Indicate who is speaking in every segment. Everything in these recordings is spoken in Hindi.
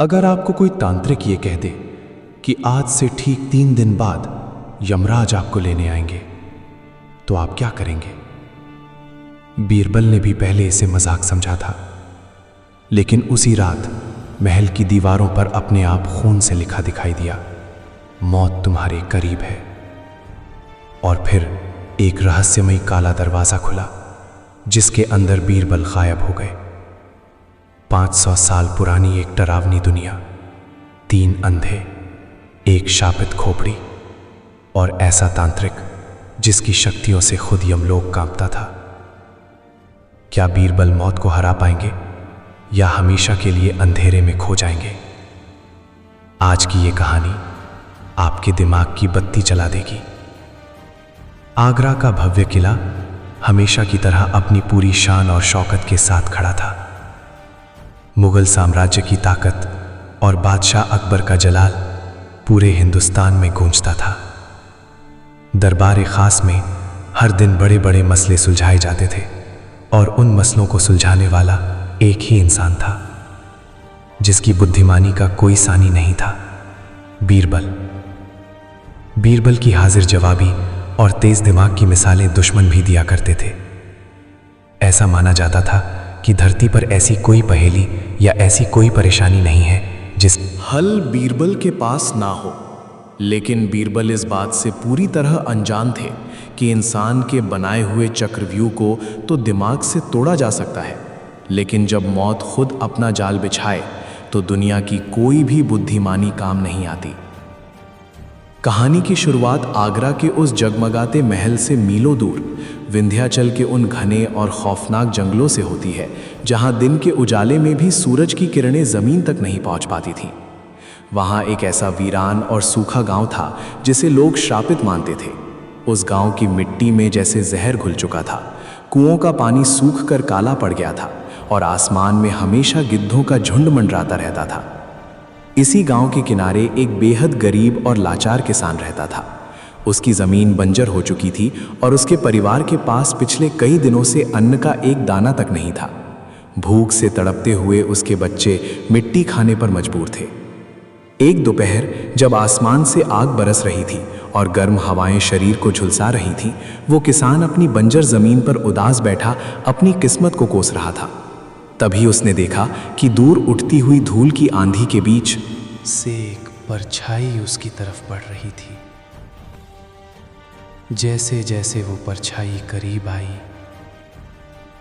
Speaker 1: अगर आपको कोई तांत्रिक ये कह दे कि आज से ठीक 3 दिन बाद यमराज आपको लेने आएंगे, तो आप क्या करेंगे? बीरबल ने भी पहले इसे मजाक समझा था, लेकिन उसी रात महल की दीवारों पर अपने आप खून से लिखा दिखाई दिया, मौत तुम्हारे करीब है। और फिर एक रहस्यमयी काला दरवाजा खुला, जिसके अंदर बीरबल गायब हो गए। 500 साल पुरानी एक डरावनी दुनिया, 3 अंधे, एक शापित खोपड़ी और ऐसा तांत्रिक जिसकी शक्तियों से खुद यमलोक कांपता था। क्या बीरबल मौत को हरा पाएंगे या हमेशा के लिए अंधेरे में खो जाएंगे? आज की ये कहानी आपके दिमाग की बत्ती जला देगी। आगरा का भव्य किला हमेशा की तरह अपनी पूरी शान और शौकत के साथ खड़ा था। मुगल साम्राज्य की ताकत और बादशाह अकबर का जलाल पूरे हिंदुस्तान में गूंजता था। दरबार खास में हर दिन बड़े बड़े मसले सुलझाए जाते थे और उन मसलों को सुलझाने वाला एक ही इंसान था, जिसकी बुद्धिमानी का कोई सानी नहीं था, बीरबल। बीरबल की हाजिर जवाबी और तेज दिमाग की मिसालें दुश्मन भी दिया करते थे। ऐसा माना जाता था कि धरती पर ऐसी कोई पहेली या ऐसी कोई परेशानी नहीं है जिस
Speaker 2: हल बीरबल के पास ना हो। लेकिन बीरबल इस बात से पूरी तरह अनजान थे कि इंसान के बनाए हुए चक्रव्यूह को तो दिमाग से तोड़ा जा सकता है, लेकिन जब मौत खुद अपना जाल बिछाए तो दुनिया की कोई भी बुद्धिमानी काम नहीं आती। कहानी की शुरुआत आगरा के उस जगमगाते महल से मीलों दूर विंध्याचल के उन घने और खौफनाक जंगलों से होती है, जहां दिन के उजाले में भी सूरज की किरणें जमीन तक नहीं पहुंच पाती थीं। वहां एक ऐसा वीरान और सूखा गांव था जिसे लोग श्रापित मानते थे। उस गांव की मिट्टी में जैसे जहर घुल चुका था, कुओं का पानी सूख कर काला पड़ गया था और आसमान में हमेशा गिद्धों का झुंड मंडराता रहता था। इसी गांव के किनारे एक बेहद गरीब और लाचार किसान रहता था। उसकी जमीन बंजर हो चुकी थी और उसके परिवार के पास पिछले कई दिनों से अन्न का एक दाना तक नहीं था। भूख से तड़पते हुए उसके बच्चे मिट्टी खाने पर मजबूर थे। एक दोपहर जब आसमान से आग बरस रही थी और गर्म हवाएं शरीर को झुलसा रही थीं, वो किसान अपनी बंजर जमीन पर उदास बैठा अपनी किस्मत को कोस रहा था। तभी उसने देखा कि दूर उठती हुई धूल की आंधी के बीच
Speaker 1: से एक परछाई उसकी तरफ बढ़ रही थी। जैसे जैसे वो परछाई करीब आई,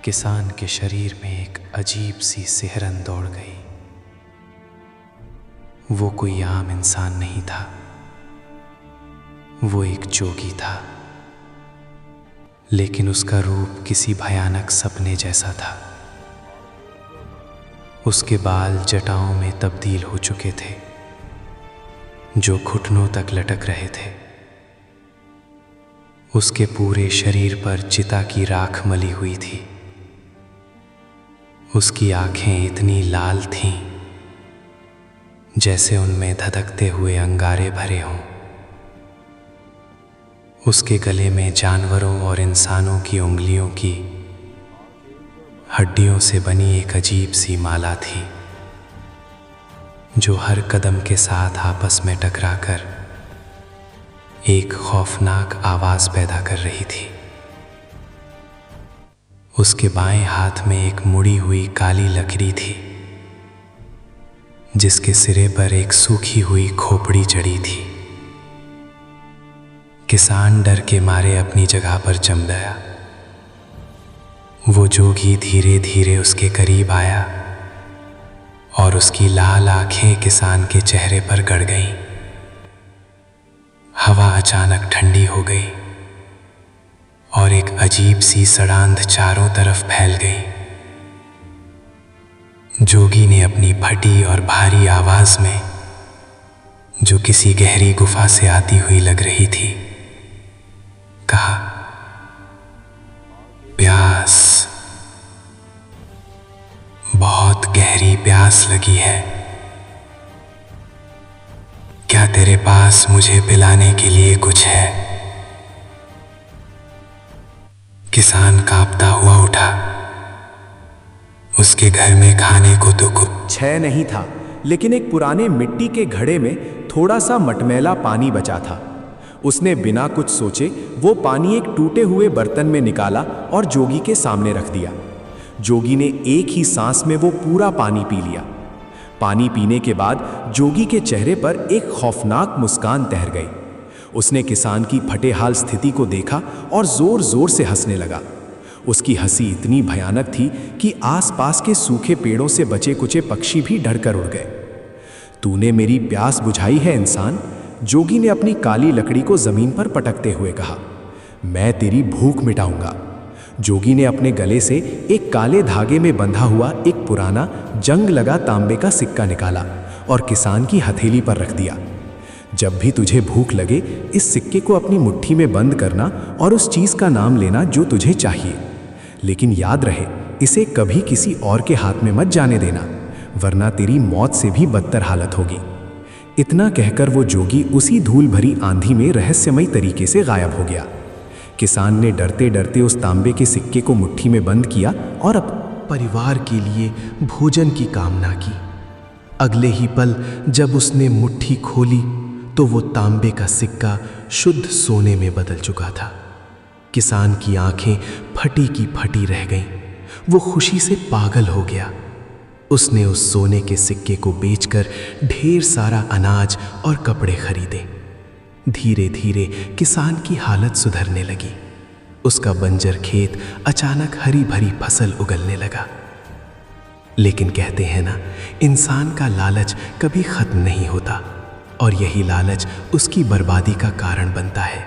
Speaker 1: किसान के शरीर में एक अजीब सी सिहरन दौड़ गई। वो कोई आम इंसान नहीं था, वो एक जोगी था, लेकिन उसका रूप किसी भयानक सपने जैसा था। उसके बाल जटाओं में तब्दील हो चुके थे, जो घुटनों तक लटक रहे थे। उसके पूरे शरीर पर चिता की राख मली हुई थी। उसकी आंखें इतनी लाल थीं जैसे उनमें धधकते हुए अंगारे भरे हों। उसके गले में जानवरों और इंसानों की उंगलियों की हड्डियों से बनी एक अजीब सी माला थी, जो हर कदम के साथ आपस में टकराकर एक खौफनाक आवाज पैदा कर रही थी। उसके बाएं हाथ में एक मुड़ी हुई काली लकड़ी थी, जिसके सिरे पर एक सूखी हुई खोपड़ी जड़ी थी। किसान डर के मारे अपनी जगह पर जम गया। वो जोगी धीरे धीरे उसके करीब आया और उसकी लाल आंखें किसान के चेहरे पर गड़ गईं। हवा अचानक ठंडी हो गई और एक अजीब सी सड़ांध चारों तरफ फैल गई। जोगी ने अपनी फटी और भारी आवाज में, जो किसी गहरी गुफा से आती हुई लग रही थी, कहा, प्यास, बहुत गहरी प्यास लगी है। क्या तेरे पास मुझे पिलाने के लिए कुछ है? किसान कांपता हुआ उठा। उसके घर में खाने को तो कुछ
Speaker 2: छह नहीं था, लेकिन एक पुराने मिट्टी के घड़े में थोड़ा सा मटमैला पानी बचा था। उसने बिना कुछ सोचे वो पानी एक टूटे हुए बर्तन में निकाला और जोगी के सामने रख दिया। जोगी ने एक ही सांस में वो पूरा पानी पी लिया। पानी पीने के बाद जोगी के चेहरे पर एक खौफनाक मुस्कान तैर गई। उसने किसान की फटेहाल स्थिति को देखा और जोर जोर से हंसने लगा। उसकी हंसी इतनी भयानक थी कि आसपास के सूखे पेड़ों से बचे कुचे पक्षी भी डरकर उड़ गए। तूने मेरी प्यास बुझाई है इंसान, जोगी ने अपनी काली लकड़ी को जमीन पर पटकते हुए कहा। मैं तेरी भूख मिटाऊंगा। जोगी ने अपने गले से एक काले धागे में बंधा हुआ एक पुराना जंग लगा तांबे का सिक्का निकाला और किसान की हथेली पर रख दिया। जब भी तुझे भूख लगे इस सिक्के को अपनी मुट्ठी में बंद करना और उस चीज का नाम लेना जो तुझे चाहिए, लेकिन याद रहे इसे कभी किसी और के हाथ में मत जाने देना, वरना तेरी मौत से भी बदतर हालत होगी। इतना कहकर वो जोगी उसी धूल भरी आंधी में रहस्यमयी तरीके से गायब हो गया। किसान ने डरते डरते उस तांबे के सिक्के को मुट्ठी में बंद किया और
Speaker 1: परिवार के लिए भोजन की कामना की। अगले ही पल जब उसने मुट्ठी खोली तो वो तांबे का सिक्का शुद्ध सोने में बदल चुका था। किसान की आंखें फटी की फटी रह गईं। वो खुशी से पागल हो गया। उसने उस सोने के सिक्के को बेचकर ढेर सारा अनाज और कपड़े खरीदे। धीरे धीरे किसान की हालत सुधरने लगी। उसका बंजर खेत अचानक हरी भरी फसल उगलने लगा। लेकिन कहते हैं ना, इंसान का लालच कभी खत्म नहीं होता और यही लालच उसकी बर्बादी का कारण बनता है।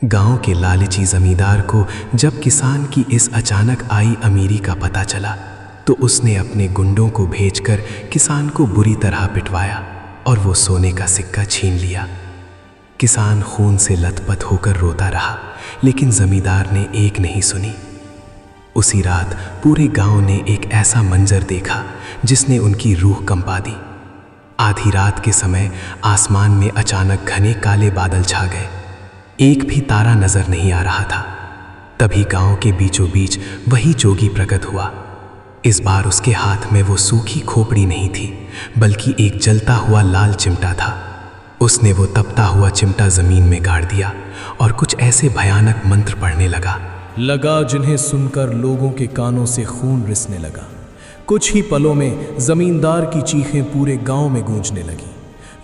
Speaker 1: गांव के लालची जमींदार को जब किसान की इस अचानक आई अमीरी का पता चला तो उसने अपने गुंडों को भेजकर किसान को बुरी तरह पिटवाया और वो सोने का सिक्का छीन लिया। किसान खून से लथपथ होकर रोता रहा, लेकिन जमींदार ने एक नहीं सुनी। उसी रात पूरे गांव ने एक ऐसा मंजर देखा जिसने उनकी रूह कंपा दी। आधी रात के समय आसमान में अचानक घने काले बादल छा गए। एक भी तारा नजर नहीं आ रहा था। तभी गांव के बीचों बीच वही जोगी प्रकट हुआ। इस बार उसके हाथ में वो सूखी खोपड़ी नहीं थी, बल्कि एक जलता हुआ लाल चिमटा था। उसने वो तपता हुआ चिमटा जमीन में गाड़ दिया और कुछ ऐसे भयानक मंत्र पढ़ने लगा
Speaker 2: जिन्हें सुनकर लोगों के कानों से खून रिसने लगा। कुछ ही पलों में जमींदार की चीखें पूरे गांव में गूंजने लगी।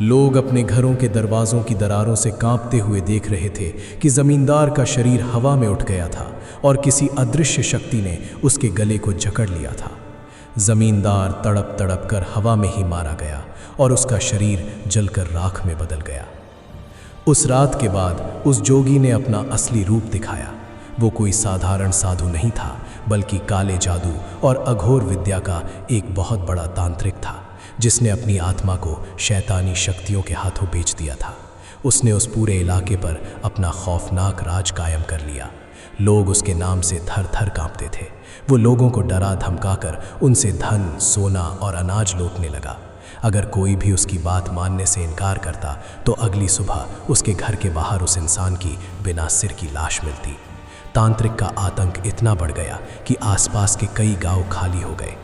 Speaker 2: लोग अपने घरों के दरवाजों की दरारों से कांपते हुए देख रहे थे कि जमींदार का शरीर हवा में उठ गया था और किसी अदृश्य शक्ति ने उसके गले को जकड़ लिया था। जमींदार तड़प तड़प कर हवा में ही मारा गया और उसका शरीर जलकर राख में बदल गया। उस रात के बाद उस जोगी ने अपना असली रूप दिखाया। वो कोई साधारण साधु नहीं था, बल्कि काले जादू और अघोर विद्या का एक बहुत बड़ा तांत्रिक था, जिसने अपनी आत्मा को शैतानी शक्तियों के हाथों बेच दिया था। उसने उस पूरे इलाके पर अपना खौफनाक राज कायम कर लिया। लोग उसके नाम से थर थर कांपते थे। वो लोगों को डरा धमकाकर उनसे धन, सोना और अनाज लूटने लगा। अगर कोई भी उसकी बात मानने से इनकार करता तो अगली सुबह उसके घर के बाहर उस इंसान की बिना सिर की लाश मिलती। तांत्रिक का आतंक इतना बढ़ गया कि आसपास के कई गांव खाली हो गए।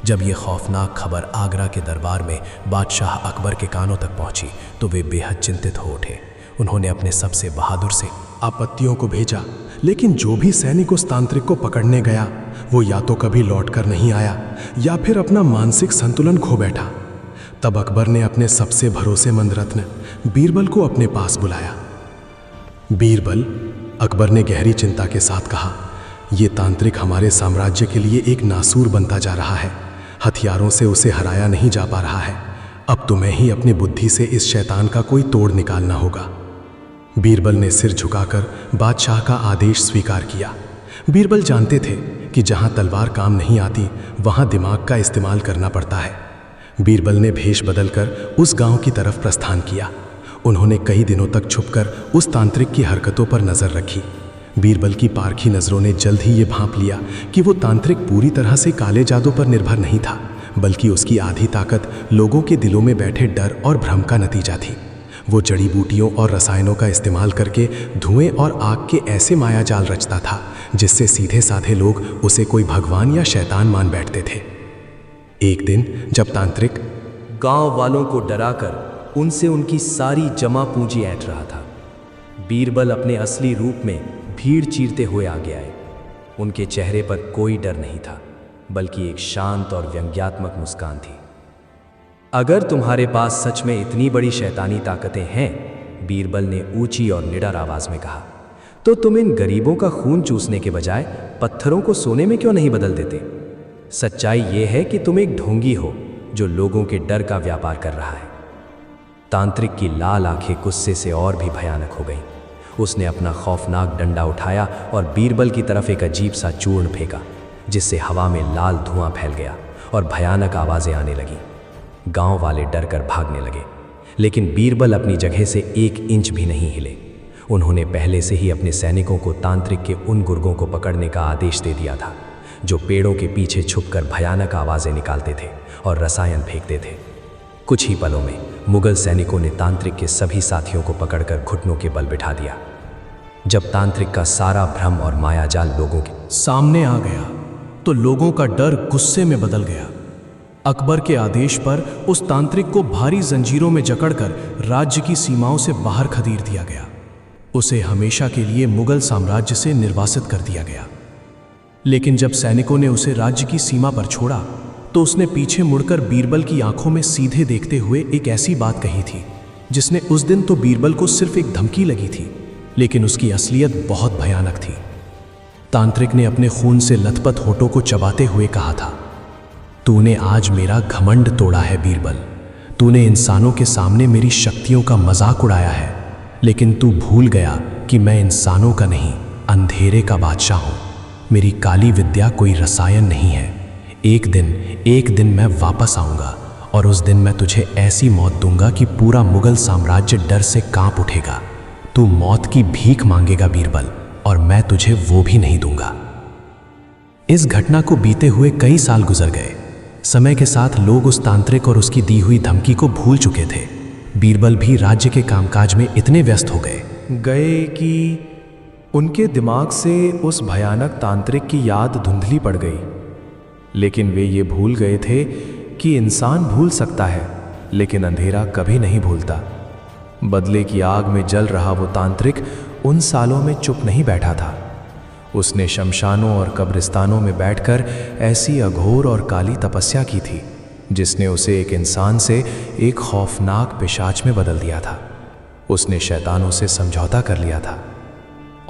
Speaker 2: जब ये खौफनाक खबर आगरा के दरबार में बादशाह अकबर के कानों तक पहुंची तो वे बेहद चिंतित हो उठे। उन्होंने अपने सबसे बहादुर से
Speaker 1: आपत्तियों को भेजा, लेकिन जो भी सैनिक उस तांत्रिक को पकड़ने गया वो या तो कभी लौटकर नहीं आया या फिर अपना मानसिक संतुलन खो बैठा। तब अकबर ने अपने सबसे भरोसेमंद रत्न बीरबल को अपने पास बुलाया। बीरबल, अकबर ने गहरी चिंता के साथ कहा, ये तांत्रिक हमारे साम्राज्य के लिए एक नासूर बनता जा रहा है। हथियारों से उसे हराया नहीं जा पा रहा है। अब तुम्हें ही अपनी बुद्धि से इस शैतान का कोई तोड़ निकालना होगा। बीरबल ने सिर झुकाकर बादशाह का आदेश स्वीकार किया। बीरबल जानते थे कि जहां तलवार काम नहीं आती वहां दिमाग का इस्तेमाल करना पड़ता है। बीरबल ने भेष बदलकर उस गांव की तरफ प्रस्थान किया। उन्होंने कई दिनों तक छुपकर उस तांत्रिक की हरकतों पर नजर रखी। बीरबल की पारखी नजरों ने जल्द ही ये भांप लिया कि वो तांत्रिक पूरी तरह से काले जादू पर निर्भर नहीं था, बल्कि उसकी आधी ताकत लोगों के दिलों में बैठे डर और भ्रम का नतीजा थी। वो जड़ी बूटियों और रसायनों का इस्तेमाल करके धुएं और आग के ऐसे माया जाल रचता था जिससे सीधे साधे लोग उसे कोई भगवान या शैतान मान बैठते थे। एक दिन जब तांत्रिक
Speaker 3: गांव वालों को डराकर उनसे उनकी सारी जमा पूंजी ऐंठ रहा था। बीरबल अपने असली रूप में भीड़ चीरते हुए आगे आए। उनके चेहरे पर कोई डर नहीं था, बल्कि एक शांत और व्यंग्यात्मक मुस्कान थी। अगर तुम्हारे पास सच में इतनी बड़ी शैतानी ताकतें हैं, बीरबल ने ऊंची और निडर आवाज में कहा, तो तुम इन गरीबों का खून चूसने के बजाय पत्थरों को सोने में क्यों नहीं बदल देते? सच्चाई यह है कि तुम एक ढोंगी हो जो लोगों के डर का व्यापार कर रहा है। तांत्रिक की लाल आंखें गुस्से से और भी भयानक हो गईं। उसने अपना खौफनाक डंडा उठाया और बीरबल की तरफ एक अजीब सा चूर्ण फेंका, जिससे हवा में लाल धुआं फैल गया और भयानक आवाजें आने लगीं। गांव वाले डर कर भागने लगे, लेकिन बीरबल अपनी जगह से 1 इंच भी नहीं हिले। उन्होंने पहले से ही अपने सैनिकों को तांत्रिक के उन गुर्गों को पकड़ने का आदेश दे दिया था जो पेड़ों के पीछे छुपकर भयानक आवाजें निकालते थे और रसायन फेंकते थे। कुछ ही पलों में मुगल सैनिकों ने तांत्रिक के सभी साथियों को पकड़कर घुटनों के बल बिठा दिया। जब तांत्रिक का सारा भ्रम और मायाजाल लोगों के
Speaker 2: सामने आ गया तो लोगों का डर गुस्से में बदल गया। अकबर के आदेश पर उस तांत्रिक को भारी जंजीरों में जकड़कर राज्य की सीमाओं से बाहर खदेड़ दिया गया। उसे हमेशा के लिए मुगल साम्राज्य से निर्वासित कर दिया गया। लेकिन जब सैनिकों ने उसे राज्य की सीमा पर छोड़ा तो उसने पीछे मुड़कर बीरबल की आंखों में सीधे देखते हुए एक ऐसी बात कही थी जिसने उस दिन तो बीरबल को सिर्फ एक धमकी लगी थी, लेकिन उसकी असलियत बहुत भयानक थी। तांत्रिक ने अपने खून से लथपथ होठों को चबाते हुए कहा था, तूने आज मेरा घमंड तोड़ा है बीरबल। तूने इंसानों के सामने मेरी शक्तियों का मजाक उड़ाया है, लेकिन तू भूल गया कि मैं इंसानों का नहीं, अंधेरे का बादशाह हूं। मेरी काली विद्या कोई रसायन नहीं है। एक दिन मैं वापस आऊंगा और उस दिन मैं तुझे ऐसी मौत दूंगा कि पूरा मुगल साम्राज्य डर से कांप उठेगा। तू मौत की भीख मांगेगा बीरबल, और मैं तुझे वो भी नहीं दूंगा। इस घटना को बीते हुए कई साल गुजर गए। समय के साथ लोग उस तांत्रिक और उसकी दी हुई धमकी को भूल चुके थे। बीरबल भी राज्य के कामकाज में इतने व्यस्त हो गए कि उनके दिमाग से उस भयानक तांत्रिक की याद धुंधली पड़ गई। लेकिन वे ये भूल गए थे कि इंसान भूल सकता है, लेकिन अंधेरा कभी नहीं भूलता। बदले की आग में जल रहा वो तांत्रिक उन सालों में चुप नहीं बैठा था। उसने शमशानों और कब्रिस्तानों में बैठकर ऐसी अघोर और काली तपस्या की थी जिसने उसे एक इंसान से एक खौफनाक पिशाच में बदल दिया था। उसने शैतानों से समझौता कर लिया था।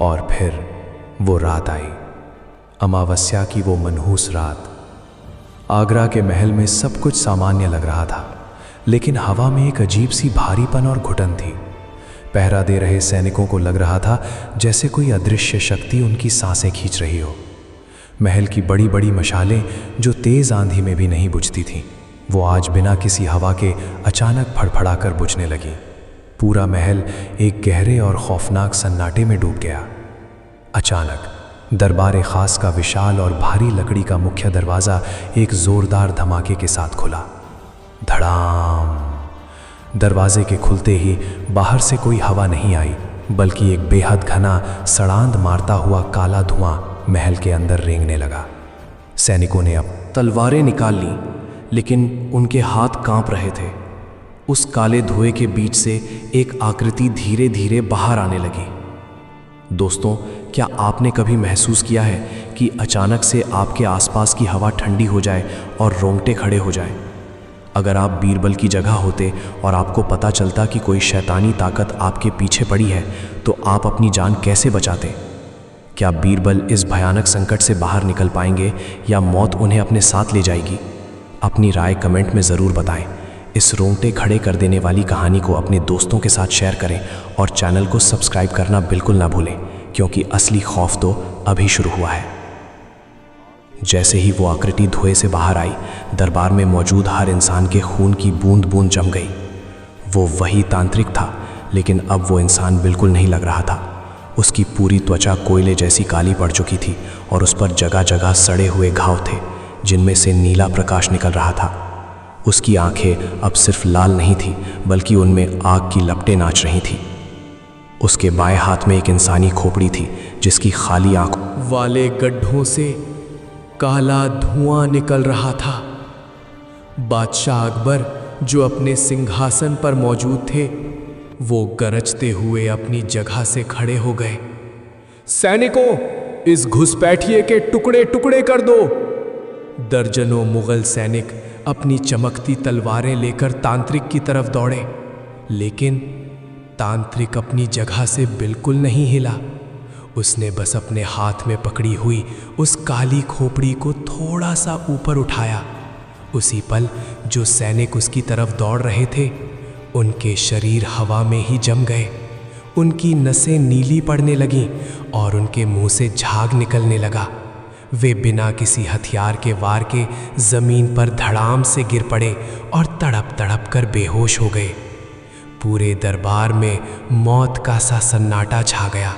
Speaker 2: और फिर वो रात आई, अमावस्या की वो मनहूस रात। आगरा के महल में सब कुछ सामान्य लग रहा था, लेकिन हवा में एक अजीब सी भारीपन और घुटन थी। पहरा दे रहे सैनिकों को लग रहा था जैसे कोई अदृश्य शक्ति उनकी सांसें खींच रही हो। महल की बड़ी बड़ी मशालें जो तेज आंधी में भी नहीं बुझती थीं, वो आज बिना किसी हवा के अचानक फड़फड़ाकर बुझने लगी। पूरा महल एक गहरे और खौफनाक सन्नाटे में डूब गया। अचानक दरबार खास का विशाल और भारी लकड़ी का मुख्य दरवाज़ा एक जोरदार धमाके के साथ खुला। धड़ाम। दरवाजे के खुलते ही बाहर से कोई हवा नहीं आई, बल्कि एक बेहद घना सड़ांध मारता हुआ काला धुआं महल के अंदर रेंगने लगा। सैनिकों ने अब तलवारें निकाल लीं, लेकिन उनके हाथ कांप रहे थे। उस काले धुएं के बीच से एक आकृति धीरे धीरे बाहर आने लगी। दोस्तों, क्या आपने कभी महसूस किया है कि अचानक से आपके आसपास की हवा ठंडी हो जाए और रोंगटे खड़े हो जाए? अगर आप बीरबल की जगह होते और आपको पता चलता कि कोई शैतानी ताकत आपके पीछे पड़ी है, तो आप अपनी जान कैसे बचाते? क्या बीरबल इस भयानक संकट से बाहर निकल पाएंगे या मौत उन्हें अपने साथ ले जाएगी? अपनी राय कमेंट में ज़रूर बताएं। इस रोंगटे खड़े कर देने वाली कहानी को अपने दोस्तों के साथ शेयर करें और चैनल को सब्सक्राइब करना बिल्कुल ना भूलें, क्योंकि असली खौफ तो अभी शुरू हुआ है। जैसे ही वो आकृति धुएं से बाहर आई, दरबार में मौजूद हर इंसान के खून की बूंद बूंद जम गई। वो वही तांत्रिक था, लेकिन अब वो इंसान बिल्कुल नहीं लग रहा था। उसकी पूरी त्वचा कोयले जैसी काली पड़ चुकी थी और उस पर जगह जगह सड़े हुए घाव थे, जिनमें से नीला प्रकाश निकल रहा था। उसकी आंखें अब सिर्फ लाल नहीं थी, बल्कि उनमें आग की लपटें नाच रही थीं। उसके बाएं हाथ में एक इंसानी खोपड़ी थी, जिसकी खाली आंखों वाले गड्ढों से काला धुआं निकल रहा था। बादशाह अकबर जो अपने सिंहासन पर मौजूद थे, वो गरजते हुए अपनी जगह से खड़े हो गए। सैनिकों, इस घुसपैठिए के टुकड़े टुकड़े कर दो। दर्जनों मुगल सैनिक अपनी चमकती तलवारें लेकर तांत्रिक की तरफ दौड़े, लेकिन तांत्रिक अपनी जगह से बिल्कुल नहीं हिला। उसने बस अपने हाथ में पकड़ी हुई उस काली खोपड़ी को थोड़ा सा ऊपर उठाया। उसी पल जो सैनिक उसकी तरफ दौड़ रहे थे, उनके शरीर हवा में ही जम गए। उनकी नसें नीली पड़ने लगीं और उनके मुंह से झाग निकलने लगा। वे बिना किसी हथियार के वार के जमीन पर धड़ाम से गिर पड़े और तड़प तड़प कर बेहोश हो गए। पूरे दरबार में मौत का सा सन्नाटा छा गया।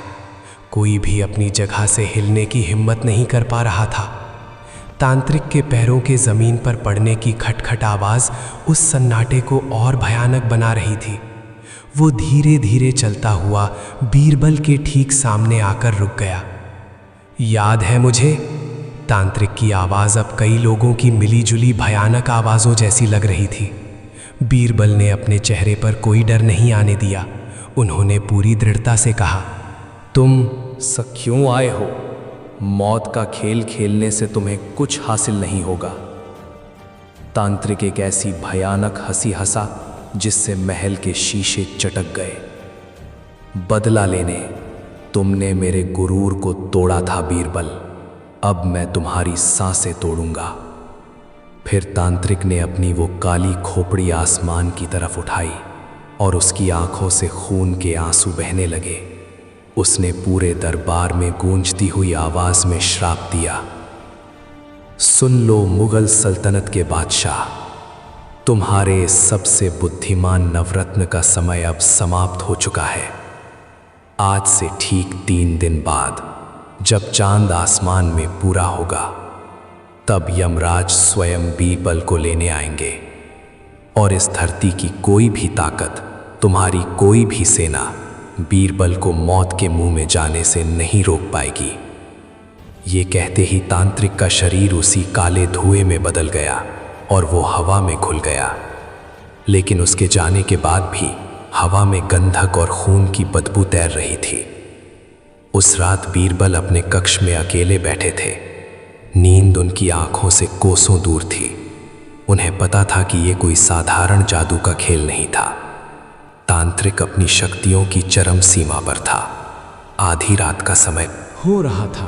Speaker 2: कोई भी अपनी जगह से हिलने की हिम्मत नहीं कर पा रहा था। तांत्रिक के पैरों के जमीन पर पड़ने की खटखट आवाज उस सन्नाटे को और भयानक बना रही थी। वो धीरे धीरे चलता हुआ बीरबल के ठीक सामने आकर रुक गया। याद है मुझे? तांत्रिक की आवाज अब कई लोगों की मिलीजुली भयानक आवाजों जैसी लग रही थी। बीरबल ने अपने चेहरे पर कोई डर नहीं आने दिया। उन्होंने पूरी दृढ़ता से कहा, तुम क्यों आए हो? मौत का खेल खेलने से तुम्हें कुछ हासिल नहीं होगा। तांत्रिक एक ऐसी भयानक हंसी हंसा जिससे महल के शीशे चटक गए। बदला लेने तुमने मेरे गुरूर को तोड़ा था बीरबल, अब मैं तुम्हारी सांसें तोड़ूंगा। फिर तांत्रिक ने अपनी वो काली खोपड़ी आसमान की तरफ उठाई और उसकी आंखों से खून के आंसू बहने लगे। उसने पूरे दरबार में गूंजती हुई आवाज में श्राप दिया, सुन लो मुगल सल्तनत के बादशाह, तुम्हारे सबसे बुद्धिमान नवरत्न का समय अब समाप्त हो चुका है। आज से ठीक 3 दिन बाद जब चांद आसमान में पूरा होगा, तब यमराज स्वयं बीरबल को लेने आएंगे और इस धरती की कोई भी ताकत, तुम्हारी कोई भी सेना बीरबल को मौत के मुंह में जाने से नहीं रोक पाएगी। ये कहते ही तांत्रिक का शरीर उसी काले धुएं में बदल गया और वो हवा में घुल गया। लेकिन उसके जाने के बाद भी हवा में गंधक और खून की बदबू तैर रही थी। उस रात बीरबल अपने कक्ष में अकेले बैठे थे। नींद उनकी आंखों से कोसों दूर थी। उन्हें पता था कि ये कोई साधारण जादू का खेल नहीं था। तांत्रिक अपनी शक्तियों की चरम सीमा पर था। आधी रात का समय हो रहा था।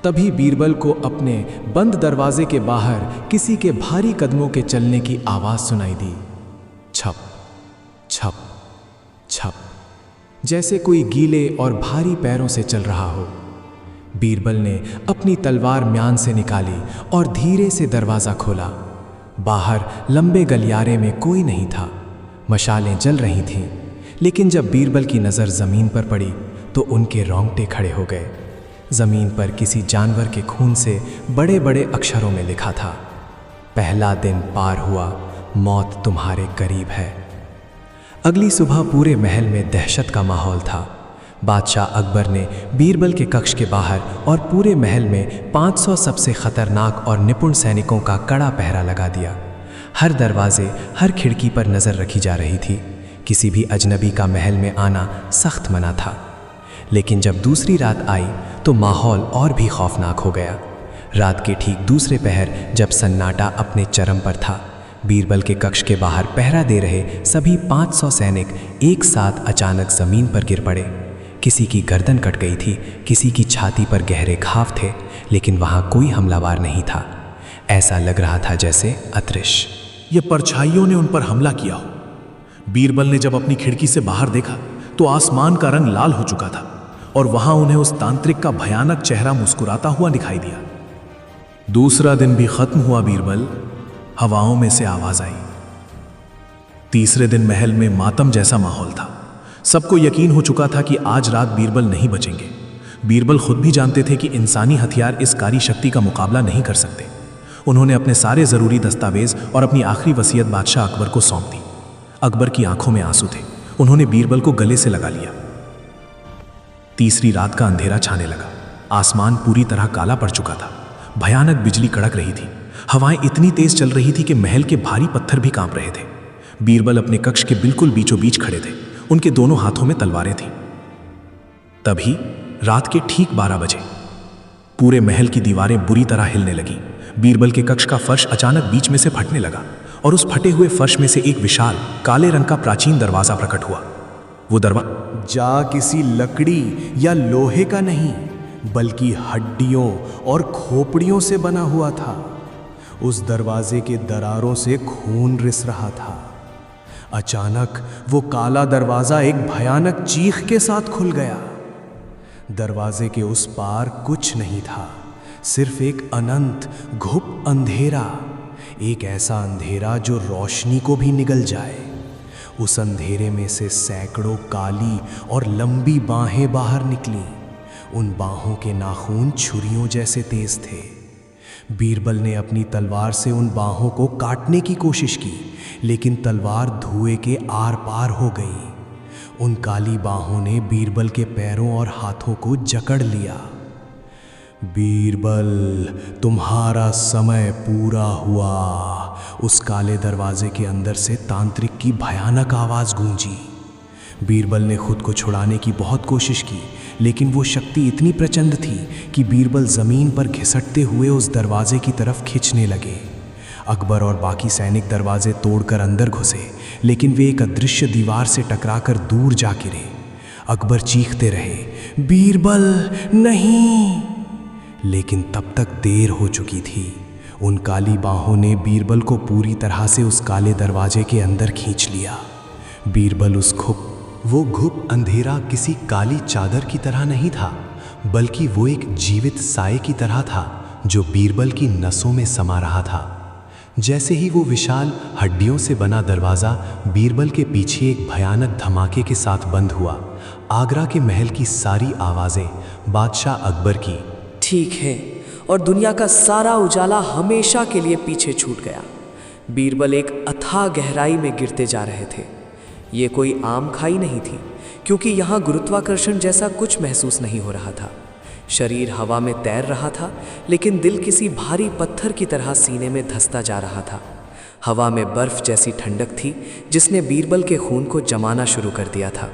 Speaker 2: तभी बीरबल को अपने बंद दरवाजे के बाहर किसी के भारी कदमों के चलने की आवाज सुनाई दी। छप छप छप, जैसे कोई गीले और भारी पैरों से चल रहा हो। बीरबल ने अपनी तलवार म्यान से निकाली और धीरे से दरवाजा खोला। बाहर लंबे गलियारे में कोई नहीं था। मशालें जल रही थीं, लेकिन जब बीरबल की नज़र ज़मीन पर पड़ी तो उनके रोंगटे खड़े हो गए। ज़मीन पर किसी जानवर के खून से बड़े बड़े अक्षरों में लिखा था, पहला दिन पार हुआ, मौत तुम्हारे करीब है। अगली सुबह पूरे महल में दहशत का माहौल था। बादशाह अकबर ने बीरबल के कक्ष के बाहर और पूरे महल में 500 सबसे खतरनाक और निपुण सैनिकों का कड़ा पहरा लगा दिया। हर दरवाजे, हर खिड़की पर नज़र रखी जा रही थी। किसी भी अजनबी का महल में आना सख्त मना था। लेकिन जब दूसरी रात आई तो माहौल और भी खौफनाक हो गया। रात के ठीक दूसरे पहर जब सन्नाटा अपने चरम पर था, बीरबल के कक्ष के बाहर पहरा दे रहे सभी 500 सैनिक एक साथ अचानक ज़मीन पर गिर पड़े। किसी की गर्दन कट गई थी, किसी की छाती पर गहरे घाव थे, लेकिन वहाँ कोई हमलावर नहीं था। ऐसा लग रहा था जैसे अदृश्य
Speaker 4: ये परछाइयों ने उन पर हमला किया हो। बीरबल ने जब अपनी खिड़की से बाहर देखा तो आसमान का रंग लाल हो चुका था और वहां उन्हें उस तांत्रिक का भयानक चेहरा मुस्कुराता हुआ दिखाई दिया। दूसरा दिन भी खत्म हुआ बीरबल, हवाओं में से आवाज आई। तीसरे दिन महल में मातम जैसा माहौल था। सबको यकीन हो चुका था कि आज रात बीरबल नहीं बचेंगे। बीरबल खुद भी जानते थे कि इंसानी हथियार इस कारी शक्ति का मुकाबला नहीं कर सकते। उन्होंने अपने सारे ज़रूरी दस्तावेज और अपनी आखिरी वसीयत बादशाह अकबर को सौंप दी। अकबर की आंखों में आंसू थे। उन्होंने बीरबल को गले से लगा लिया। तीसरी रात का अंधेरा छाने लगा। आसमान पूरी तरह काला पड़ चुका था। भयानक बिजली कड़क रही थी। हवाएं इतनी तेज चल रही थी कि महल के भारी पत्थर भी कांप रहे थे। बीरबल अपने कक्ष के बिल्कुल बीचों बीच खड़े थे। उनके दोनों हाथों में तलवारें थीं। तभी रात के ठीक 12 बजे पूरे महल की दीवारें बुरी तरह हिलने लगी। बीरबल के कक्ष का फर्श अचानक बीच में से फटने लगा और उस फटे हुए फर्श में से एक विशाल काले रंग का प्राचीन दरवाजा प्रकट हुआ। वो
Speaker 2: दरवाजा किसी लकड़ी या लोहे का नहीं, बल्कि हड्डियों और खोपड़ियों से बना हुआ था। उस दरवाजे के दरारों से खून रिस रहा था। अचानक वो काला दरवाजा एक भयानक चीख के साथ खुल गया। दरवाजे के उस पार कुछ नहीं था, सिर्फ एक अनंत घुप अंधेरा, एक ऐसा अंधेरा जो रोशनी को भी निगल जाए। उस अंधेरे में से सैकड़ों काली और लंबी बाहें बाहर निकली। उन बाहों के नाखून छुरियों जैसे तेज थे। बीरबल ने अपनी तलवार से उन बाहों को काटने की कोशिश की, लेकिन तलवार धुएं के आर पार हो गई। उन काली बाहों ने बीरबल के पैरों और हाथों को जकड़ लिया। बीरबल, तुम्हारा समय पूरा हुआ। उस काले दरवाजे के अंदर से तांत्रिक की भयानक आवाज गूंजी। बीरबल ने खुद को छुड़ाने की बहुत कोशिश की, लेकिन वो शक्ति इतनी प्रचंड थी कि बीरबल जमीन पर घिसटते हुए उस दरवाजे की तरफ खींचने लगे। अकबर और बाकी सैनिक दरवाजे तोड़कर अंदर घुसे, लेकिन वे एक अदृश्य दीवार से टकराकर दूर जा गिरे। अकबर चीखते रहे, बीरबल नहीं, लेकिन तब तक देर हो चुकी थी। उन काली बाहों ने बीरबल को पूरी तरह से उस काले दरवाजे के अंदर खींच लिया। बीरबल
Speaker 1: वो घुप अंधेरा किसी काली चादर की तरह नहीं था, बल्कि वो एक जीवित साए की तरह था जो बीरबल की नसों में समा रहा था। जैसे ही वो विशाल हड्डियों से बना दरवाज़ा बीरबल के पीछे एक भयानक धमाके के साथ बंद हुआ, आगरा के महल की सारी आवाज़ें बादशाह अकबर की
Speaker 3: ठीक है, और दुनिया का सारा उजाला हमेशा के लिए पीछे छूट गया। बीरबल एक अथाह गहराई में गिरते जा रहे थे। ये कोई आम खाई नहीं थी, क्योंकि यहाँ गुरुत्वाकर्षण जैसा कुछ महसूस नहीं हो रहा था। शरीर हवा में तैर रहा था, लेकिन दिल किसी भारी पत्थर की तरह सीने में धंसता जा रहा था। हवा में बर्फ जैसी ठंडक थी, जिसने बीरबल के खून को जमाना शुरू कर दिया था।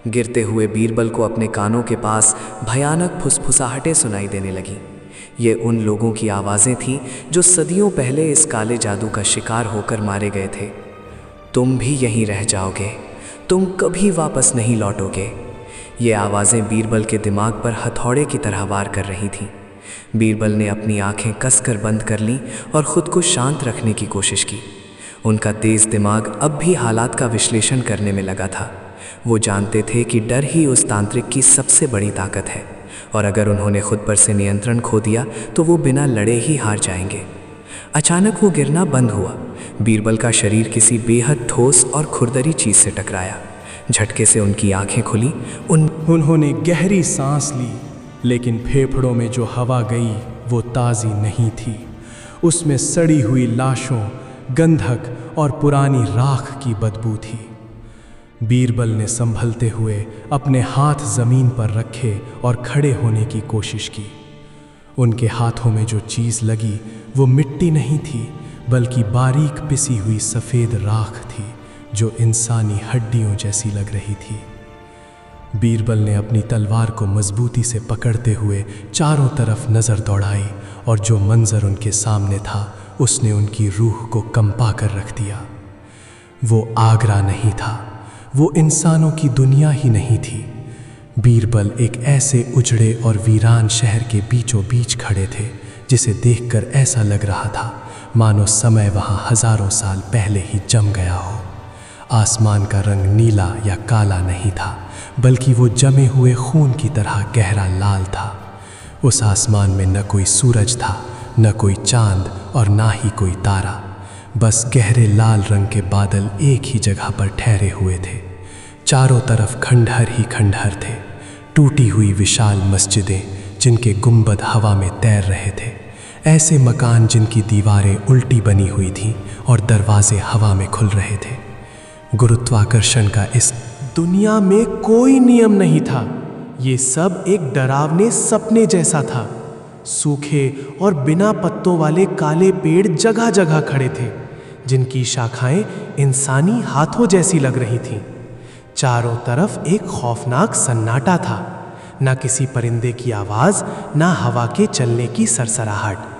Speaker 3: गिरते हुए बीरबल को अपने कानों के पास भयानक फुसफुसाहटें सुनाई देने लगीं। ये उन लोगों की आवाज़ें थीं जो सदियों पहले इस काले जादू का शिकार होकर मारे गए थे। तुम भी यहीं रह जाओगे, तुम कभी वापस नहीं लौटोगे। ये आवाज़ें बीरबल के दिमाग पर हथौड़े की तरह वार कर रही थीं। बीरबल ने अपनी आंखें कसकर बंद कर लीं और ख़ुद को शांत रखने की कोशिश की। उनका तेज़ दिमाग अब भी हालात का विश्लेषण करने में लगा था। वो जानते थे कि डर ही उस तांत्रिक की सबसे बड़ी ताकत है, और अगर उन्होंने खुद पर से नियंत्रण खो दिया तो वो बिना लड़े ही हार जाएंगे। अचानक वो गिरना बंद हुआ। बीरबल का शरीर किसी बेहद ठोस और खुरदरी चीज़ से टकराया। झटके से उनकी आंखें खुली।
Speaker 2: उन्होंने गहरी सांस ली, लेकिन फेफड़ों में जो हवा गई वो ताज़ी नहीं थी। उसमें सड़ी हुई लाशों, गंधक और पुरानी राख की बदबू थी। बीरबल ने संभलते हुए अपने हाथ ज़मीन पर रखे और खड़े होने की कोशिश की। उनके हाथों में जो चीज़ लगी वो मिट्टी नहीं थी, बल्कि बारीक पिसी हुई सफ़ेद राख थी जो इंसानी हड्डियों जैसी लग रही थी। बीरबल ने अपनी तलवार को मजबूती से पकड़ते हुए चारों तरफ नज़र दौड़ाई, और जो मंजर उनके सामने था उसने उनकी रूह को कंपा कर रख दिया। वो आगरा नहीं था, वो इंसानों की दुनिया ही नहीं थी। बीरबल एक ऐसे उजड़े और वीरान शहर के बीचों बीच खड़े थे, जिसे देखकर ऐसा लग रहा था मानो समय वहाँ हजारों साल पहले ही जम गया हो। आसमान का रंग नीला या काला नहीं था, बल्कि वो जमे हुए खून की तरह गहरा लाल था। उस आसमान में न कोई सूरज था, न कोई चांद और ना ही कोई तारा। बस गहरे लाल रंग के बादल एक ही जगह पर ठहरे हुए थे। चारों तरफ खंडहर ही खंडहर थे, टूटी हुई विशाल मस्जिदें जिनके गुंबद हवा में तैर रहे थे, ऐसे मकान जिनकी दीवारें उल्टी बनी हुई थीं और दरवाजे हवा में खुल रहे थे। गुरुत्वाकर्षण का इस दुनिया में कोई नियम नहीं था। ये सब एक डरावने सपने जैसा था। सूखे और बिना पत्तों वाले काले पेड़ जगह जगह खड़े थे,
Speaker 5: जिनकी शाखाएं इंसानी हाथों जैसी लग रही थीं। चारों तरफ एक खौफनाक सन्नाटा था, न किसी परिंदे की आवाज़, न हवा के चलने की सरसराहट।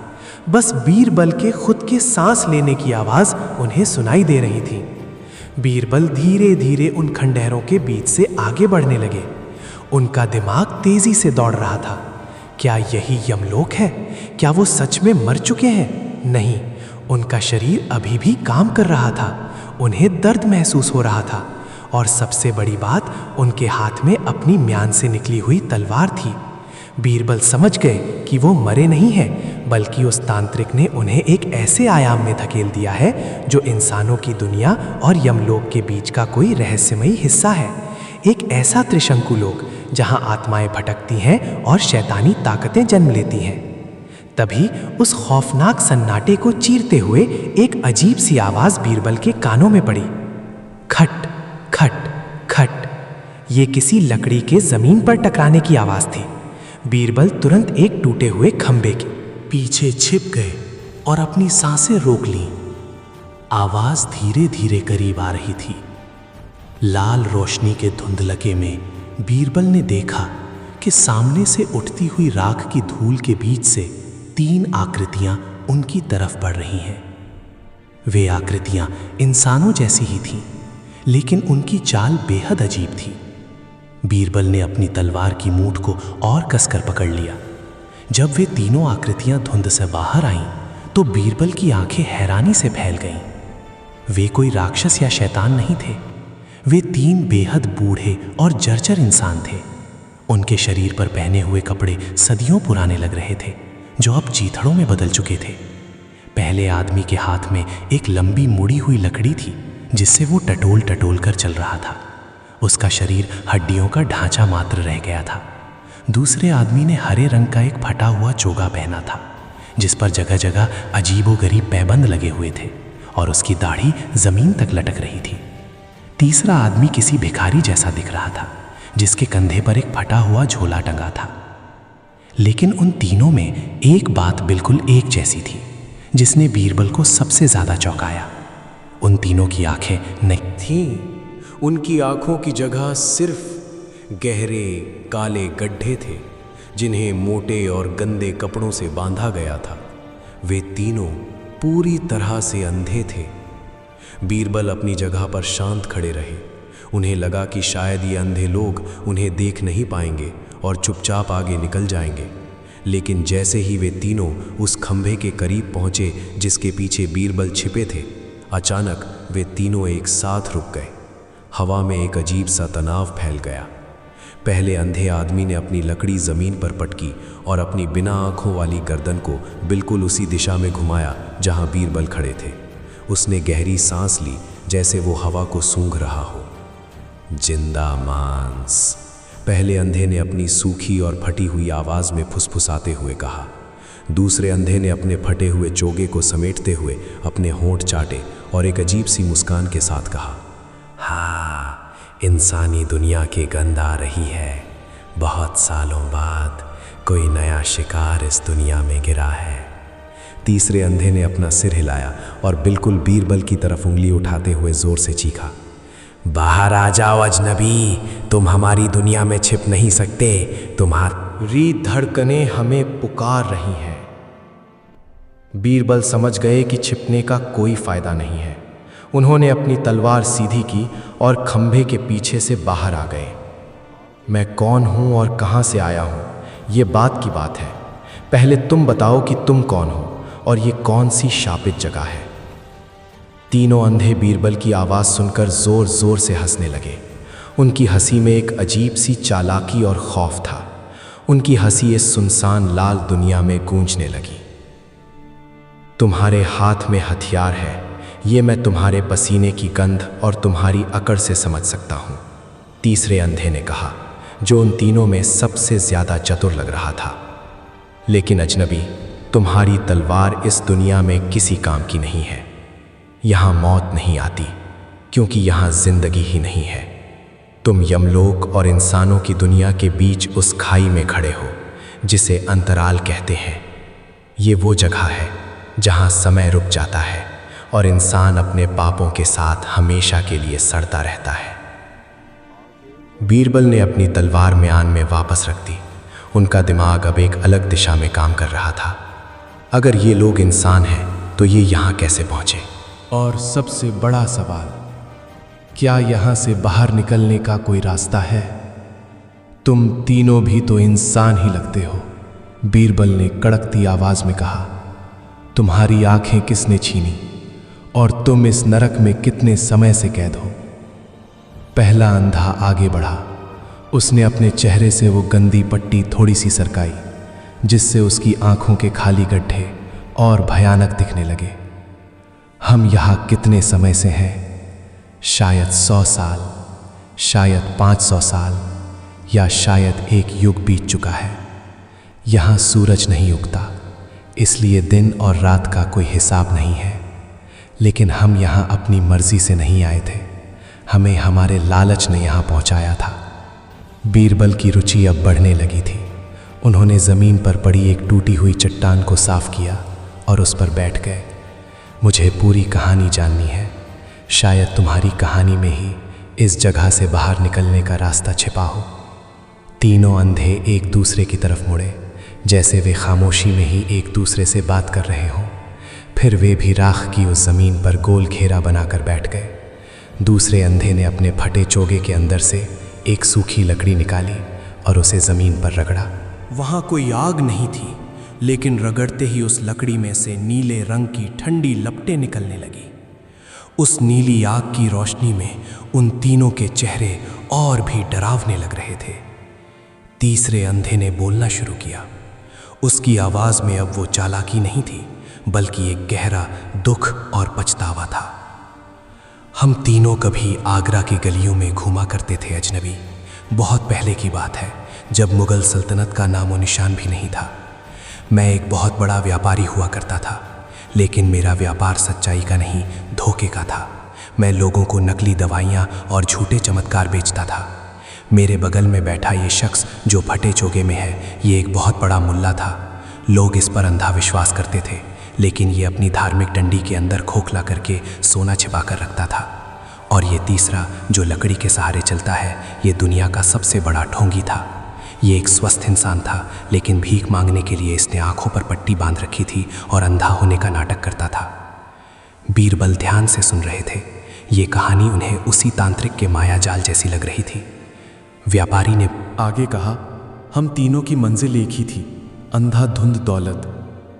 Speaker 5: बस बीरबल के खुद के सांस लेने की आवाज़ उन्हें सुनाई दे रही थी। बीरबल धीरे धीरे उन खंडहरों के बीच से आगे बढ़ने लगे। उनका दिमाग तेजी से दौड़ रहा था। क्या यही यमलोक है? क्या वो सच में मर चुके हैं? नहीं, उनका शरीर अभी भी काम कर रहा था। उन्हें दर्द महसूस हो रहा था और सबसे बड़ी बात, उनके हाथ में अपनी म्यान से निकली हुई तलवार थी। बीरबल समझ गए कि वो मरे नहीं हैं, बल्कि उस तांत्रिक ने उन्हें एक ऐसे आयाम में धकेल दिया है जो इंसानों की दुनिया और यमलोक के बीच का कोई रहस्यमयी हिस्सा है। एक ऐसा त्रिशंकु लोक जहां आत्माएं भटकती हैं और शैतानी ताकतें जन्म लेती हैं। तभी उस खौफनाक सन्नाटे को चीरते हुए एक अजीब सी आवाज बीरबल के कानों में पड़ी। खट खट खट। ये किसी लकड़ी के जमीन पर टकराने की आवाज थी। बीरबल तुरंत एक टूटे हुए खंभे के
Speaker 2: पीछे छिप गए और अपनी सांसें रोक लीं। आवाज धीरे धीरे करीब आ रही थी। लाल रोशनी के धुंधलके में बीरबल ने देखा कि सामने से उठती हुई राख की धूल के बीच से 3 आकृतियां उनकी तरफ बढ़ रही हैं। वे आकृतियां इंसानों जैसी ही थीं, लेकिन उनकी चाल बेहद अजीब थी। बीरबल ने अपनी तलवार की मूठ को और कसकर पकड़ लिया। जब वे तीनों आकृतियां धुंध से बाहर आईं, तो बीरबल की आंखें हैरानी से फैल गईं। वे कोई राक्षस या शैतान नहीं थे। वे 3 बेहद बूढ़े और जर्जर इंसान थे। उनके शरीर पर पहने हुए कपड़े सदियों पुराने लग रहे थे, जो अब चीथड़ों में बदल चुके थे। पहले आदमी के हाथ में एक लंबी मुड़ी हुई लकड़ी थी, जिससे वो टटोल टटोल कर चल रहा था। उसका शरीर हड्डियों का ढांचा मात्र रह गया था। दूसरे आदमी ने हरे रंग का एक फटा हुआ चोगा पहना था, जिस पर जगह जगह अजीबोगरीब पैबंद लगे हुए थे और उसकी दाढ़ी जमीन तक लटक रही थी। तीसरा आदमी किसी भिखारी जैसा दिख रहा था, जिसके कंधे पर एक फटा हुआ झोला टंगा था। लेकिन उन तीनों में एक बात बिल्कुल एक जैसी थी, जिसने बीरबल को सबसे ज्यादा चौंकाया। उन तीनों की आंखें नहीं थीं। उनकी आंखों की जगह सिर्फ गहरे काले गड्ढे थे, जिन्हें मोटे और गंदे कपड़ों से बांधा गया था। वे तीनों पूरी तरह से अंधे थे। बीरबल अपनी जगह पर शांत खड़े रहे। उन्हें लगा कि शायद ये अंधे लोग उन्हें देख नहीं पाएंगे और चुपचाप आगे निकल जाएंगे। लेकिन जैसे ही वे तीनों उस खंभे के करीब पहुंचे जिसके पीछे बीरबल छिपे थे, अचानक वे तीनों एक साथ रुक गए। हवा में एक अजीब सा तनाव फैल गया। पहले अंधे आदमी ने अपनी लकड़ी जमीन पर पटकी और अपनी बिना आंखों वाली गर्दन को बिल्कुल उसी दिशा में घुमाया जहां बीरबल खड़े थे। उसने गहरी सांस ली, जैसे वो हवा को सूंघ रहा हो। जिंदा मांस, पहले अंधे ने अपनी सूखी और फटी हुई आवाज में फुसफुसाते हुए कहा। दूसरे अंधे ने अपने फटे हुए चोगे को समेटते हुए अपने होंठ चाटे और एक अजीब सी मुस्कान के साथ कहा, हाँ, इंसानी दुनिया की गंध आ रही है। बहुत सालों बाद कोई नया शिकार इस दुनिया में गिरा है। तीसरे अंधे ने अपना सिर हिलाया और बिल्कुल बीरबल की तरफ उंगली उठाते हुए जोर से चीखा, बाहर आ जाओ अजनबी, तुम हमारी दुनिया में छिप नहीं सकते। तुम्हारी
Speaker 5: धड़कनें हमें पुकार रही हैं। बीरबल समझ गए कि छिपने का कोई फायदा नहीं है। उन्होंने अपनी तलवार सीधी की और खंभे के पीछे से बाहर आ गए। मैं कौन हूं और कहां से आया हूं, ये बात की बात है। पहले तुम बताओ कि तुम कौन हो और ये कौन सी शापित जगह है। तीनों अंधे बीरबल की आवाज़ सुनकर जोर जोर से हंसने लगे। उनकी हंसी में एक अजीब सी चालाकी और खौफ था। उनकी हंसी इस सुनसान लाल दुनिया में गूंजने लगी। तुम्हारे हाथ में हथियार है, ये मैं तुम्हारे पसीने की गंध और तुम्हारी अकड़ से समझ सकता हूँ, तीसरे अंधे ने कहा, जो उन तीनों में सबसे ज़्यादा चतुर लग रहा था। लेकिन अजनबी, तुम्हारी तलवार इस दुनिया में किसी काम की नहीं है। यहाँ मौत नहीं आती, क्योंकि यहाँ जिंदगी ही नहीं है। तुम यमलोक और इंसानों की दुनिया के बीच उस खाई में खड़े हो जिसे अंतराल कहते हैं। ये वो जगह है जहाँ समय रुक जाता है
Speaker 1: और इंसान अपने पापों के साथ हमेशा के लिए सड़ता रहता है। बीरबल ने अपनी तलवार म्यान में वापस रख दी। उनका दिमाग अब एक अलग दिशा में काम कर रहा था। अगर ये लोग इंसान हैं तो ये यहाँ कैसे पहुँचे?
Speaker 5: और सबसे बड़ा सवाल, क्या यहाँ से बाहर निकलने का कोई रास्ता है? तुम तीनों भी तो इंसान ही लगते हो, बीरबल ने कड़कती आवाज में कहा। तुम्हारी आंखें किसने छीनी और तुम इस नरक में कितने समय से कैद हो? पहला अंधा आगे बढ़ा। उसने अपने चेहरे से वो गंदी पट्टी थोड़ी सी सरकाई, जिससे उसकी आंखों के खाली गड्ढे और भयानक दिखने लगे। हम यहाँ कितने समय से हैं? शायद 100 साल, शायद 500 साल, या शायद एक युग बीत चुका है। यहाँ सूरज नहीं उगता, इसलिए दिन और रात का कोई हिसाब नहीं है। लेकिन हम यहाँ अपनी मर्जी से नहीं आए थे, हमें हमारे लालच ने यहाँ पहुँचाया था। बीरबल की रुचि अब बढ़ने लगी थी। उन्होंने ज़मीन पर पड़ी एक टूटी हुई चट्टान को साफ किया और उस पर बैठ गए। मुझे पूरी कहानी जाननी है। शायद तुम्हारी कहानी में ही इस जगह से बाहर निकलने का रास्ता छिपा हो। तीनों अंधे एक दूसरे की तरफ मुड़े, जैसे वे खामोशी में ही एक दूसरे से बात कर रहे हों। फिर वे भी राख की उस ज़मीन पर गोल घेरा बनाकर बैठ गए। दूसरे अंधे ने अपने फटे चोगे के अंदर से एक सूखी लकड़ी निकाली और उसे ज़मीन पर रगड़ा।
Speaker 2: वहाँ कोई आग नहीं थी, लेकिन रगड़ते ही उस लकड़ी में से नीले रंग की ठंडी लपटें निकलने लगी। उस नीली आग की रोशनी में उन तीनों के चेहरे और भी डरावने लग रहे थे। तीसरे अंधे ने बोलना शुरू किया। उसकी आवाज़ में अब वो चालाकी नहीं थी, बल्कि एक गहरा दुख और पछतावा था। हम तीनों कभी आगरा की गलियों में घूमा करते थे अजनबी। बहुत पहले की बात है, जब मुग़ल सल्तनत का नामो निशान भी नहीं था। मैं एक बहुत बड़ा व्यापारी हुआ करता था, लेकिन मेरा व्यापार सच्चाई का नहीं, धोखे का था। मैं लोगों को नकली दवाइयाँ और झूठे चमत्कार बेचता था। मेरे बगल में बैठा ये शख्स जो फटे चोगे में है, ये एक बहुत बड़ा मुल्ला था। लोग इस पर अंधा विश्वास करते थे, लेकिन ये अपनी धार्मिक डंडी के अंदर खोखला करके सोना छिपा कर रखता था। और ये तीसरा जो लकड़ी के सहारे चलता है, ये दुनिया का सबसे बड़ा ढोंगी था। ये एक स्वस्थ इंसान था, लेकिन भीख मांगने के लिए इसने आंखों पर पट्टी बांध रखी थी और अंधा होने का नाटक करता था। बीरबल ध्यान से सुन रहे थे। ये कहानी उन्हें उसी तांत्रिक के माया जाल जैसी लग रही थी। व्यापारी ने
Speaker 4: आगे कहा, हम तीनों की मंजिल एक ही थी, अंधाधुंध दौलत।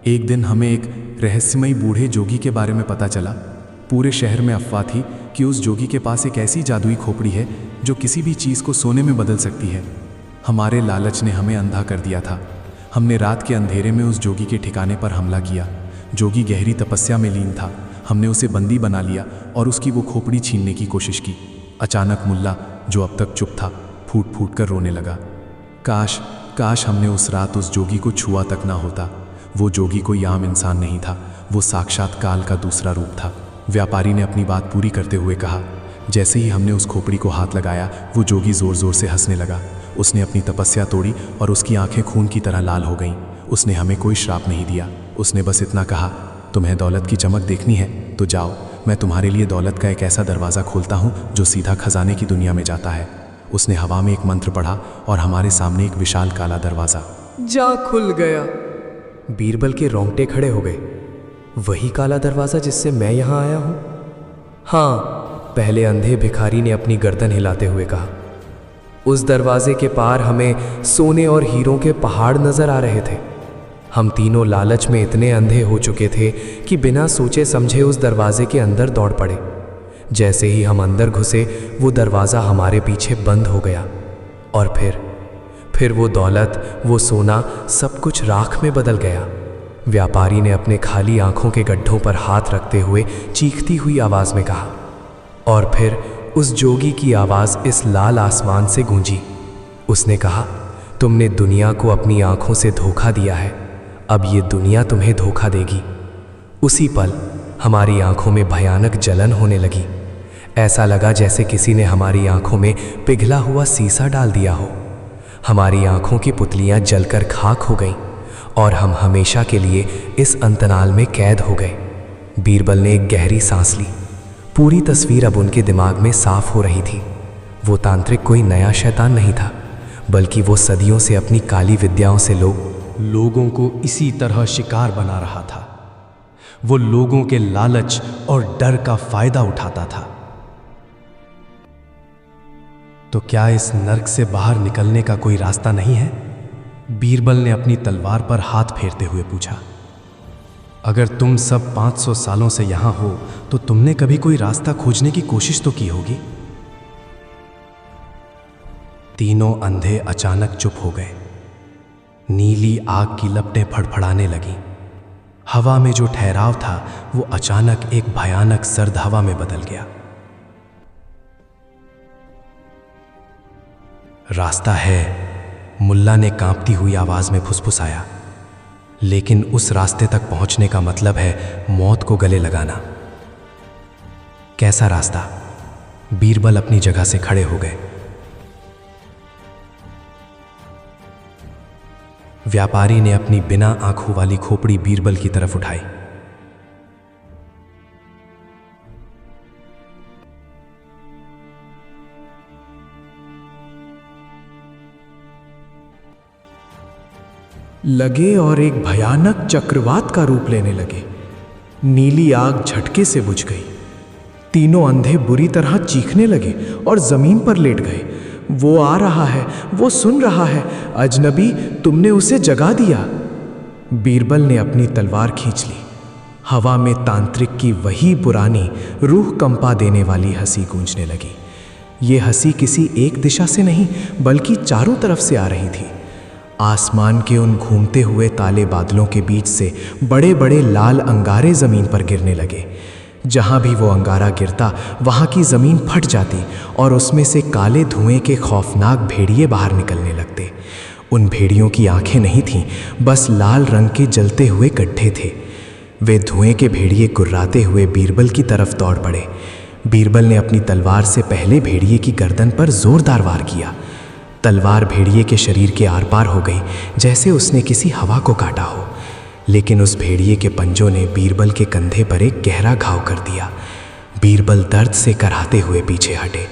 Speaker 4: एक दिन हमें एक रहस्यमयी बूढ़े जोगी के बारे में पता चला। पूरे शहर में अफवाह थी कि उस जोगी के पास एक ऐसी जादुई खोपड़ी है जो किसी भी चीज़ को सोने में बदल सकती है। हमारे लालच ने हमें अंधा कर दिया था। हमने रात के अंधेरे में उस जोगी के ठिकाने पर हमला किया। जोगी गहरी तपस्या में लीन था। हमने उसे बंदी बना लिया और उसकी वो खोपड़ी छीनने की कोशिश की। अचानक मुल्ला, जो अब तक चुप था, फूट फूट कर रोने लगा। काश हमने उस रात उस जोगी को छुआ तक ना होता। वो जोगी कोई आम इंसान नहीं था, वो साक्षात काल का दूसरा रूप था। व्यापारी ने अपनी बात पूरी करते हुए कहा, जैसे ही हमने उस खोपड़ी को हाथ लगाया, वो जोगी ज़ोर ज़ोर से हंसने लगा। उसने अपनी तपस्या तोड़ी और उसकी आंखें खून की तरह लाल हो गईं। उसने हमें कोई श्राप नहीं दिया। उसने बस इतना कहा, तुम्हें दौलत की चमक देखनी है तो जाओ, मैं तुम्हारे लिए दौलत का एक ऐसा दरवाज़ा खोलता हूँ जो सीधा खजाने की दुनिया में जाता है। उसने हवा में एक मंत्र पढ़ा और हमारे सामने एक विशाल काला दरवाज़ा
Speaker 3: जा खुल गया। बीरबल के रोंगटे खड़े हो गए। वही काला दरवाज़ा जिससे मैं यहाँ आया हूँ? हाँ, पहले अंधे भिखारी ने अपनी गर्दन हिलाते हुए कहा। उस दरवाजे के पार हमें सोने और हीरों के पहाड़ नजर आ रहे थे। हम तीनों लालच में इतने अंधे हो चुके थे कि बिना सोचे समझे उस दरवाजे के अंदर दौड़ पड़े। जैसे ही हम अंदर घुसे, वो दरवाज़ा हमारे पीछे बंद हो गया और फिर वो दौलत, वो सोना, सब कुछ राख में बदल गया। व्यापारी ने अपने खाली आंखों के गड्ढों पर हाथ रखते हुए चीखती हुई आवाज़ में कहा। और फिर उस जोगी की आवाज़ इस लाल आसमान से गूंजी। उसने कहा, तुमने दुनिया को अपनी आंखों से धोखा दिया है, अब ये दुनिया तुम्हें धोखा देगी। उसी पल हमारी आंखों में भयानक जलन होने लगी। ऐसा लगा जैसे किसी ने हमारी आंखों में पिघला हुआ सीसा डाल दिया हो। हमारी आंखों की पुतलियां जलकर खाक हो गईं और हम हमेशा के लिए इस अंतराल में कैद हो गए। बीरबल ने एक गहरी सांस ली। पूरी तस्वीर अब उनके दिमाग में साफ हो रही थी। वो तांत्रिक कोई नया शैतान नहीं था, बल्कि वो सदियों से अपनी काली विद्याओं से लोगों को इसी तरह शिकार बना रहा था। वो लोगों के लालच और डर का फायदा उठाता था। तो क्या इस नर्क से बाहर निकलने का कोई रास्ता नहीं है? बीरबल ने अपनी तलवार पर हाथ फेरते हुए पूछा। अगर तुम सब 500 सालों से यहां हो तो तुमने कभी कोई रास्ता खोजने की कोशिश तो की होगी। तीनों अंधे अचानक चुप हो गए। नीली आग की लपटें फड़फड़ाने लगीं। हवा में जो ठहराव था वो अचानक एक भयानक सर्द हवा में बदल गया। रास्ता है, मुल्ला ने कांपती हुई आवाज में फुसफुसाया। लेकिन उस रास्ते तक पहुंचने का मतलब है मौत को गले लगाना। कैसा रास्ता? बीरबल अपनी जगह से खड़े हो गए। व्यापारी ने अपनी बिना आंखों वाली खोपड़ी बीरबल की तरफ उठाई।
Speaker 2: लगे और एक भयानक चक्रवात का रूप लेने लगे। नीली आग झटके से बुझ गई। तीनों अंधे बुरी तरह चीखने लगे और जमीन पर लेट गए। वो आ रहा है, वो सुन रहा है, अजनबी तुमने उसे जगा दिया। बीरबल ने अपनी तलवार खींच ली। हवा में तांत्रिक की वही पुरानी रूह कंपा देने वाली हंसी गूंजने लगी। ये हंसी किसी एक दिशा से नहीं बल्कि चारों तरफ से आ रही थी। आसमान के उन घूमते हुए काले बादलों के बीच से बड़े बड़े लाल अंगारे जमीन पर गिरने लगे। जहां भी वो अंगारा गिरता वहां की जमीन फट जाती और उसमें से काले धुएं के खौफनाक भेड़िए बाहर निकलने लगते। उन भेड़ियों की आंखें नहीं थीं, बस लाल रंग के जलते हुए गड्ढे थे। वे धुएं के भेड़िए गुर्राते हुए बीरबल की तरफ दौड़ पड़े। बीरबल ने अपनी तलवार से पहले भेड़िए की गर्दन पर जोरदार वार किया। तलवार भेड़िए के शरीर के आर पार हो गई, जैसे उसने किसी हवा को काटा हो। लेकिन उस भेड़िए के पंजों ने बीरबल के कंधे पर एक गहरा घाव कर दिया। बीरबल दर्द से कराहते हुए पीछे हटे।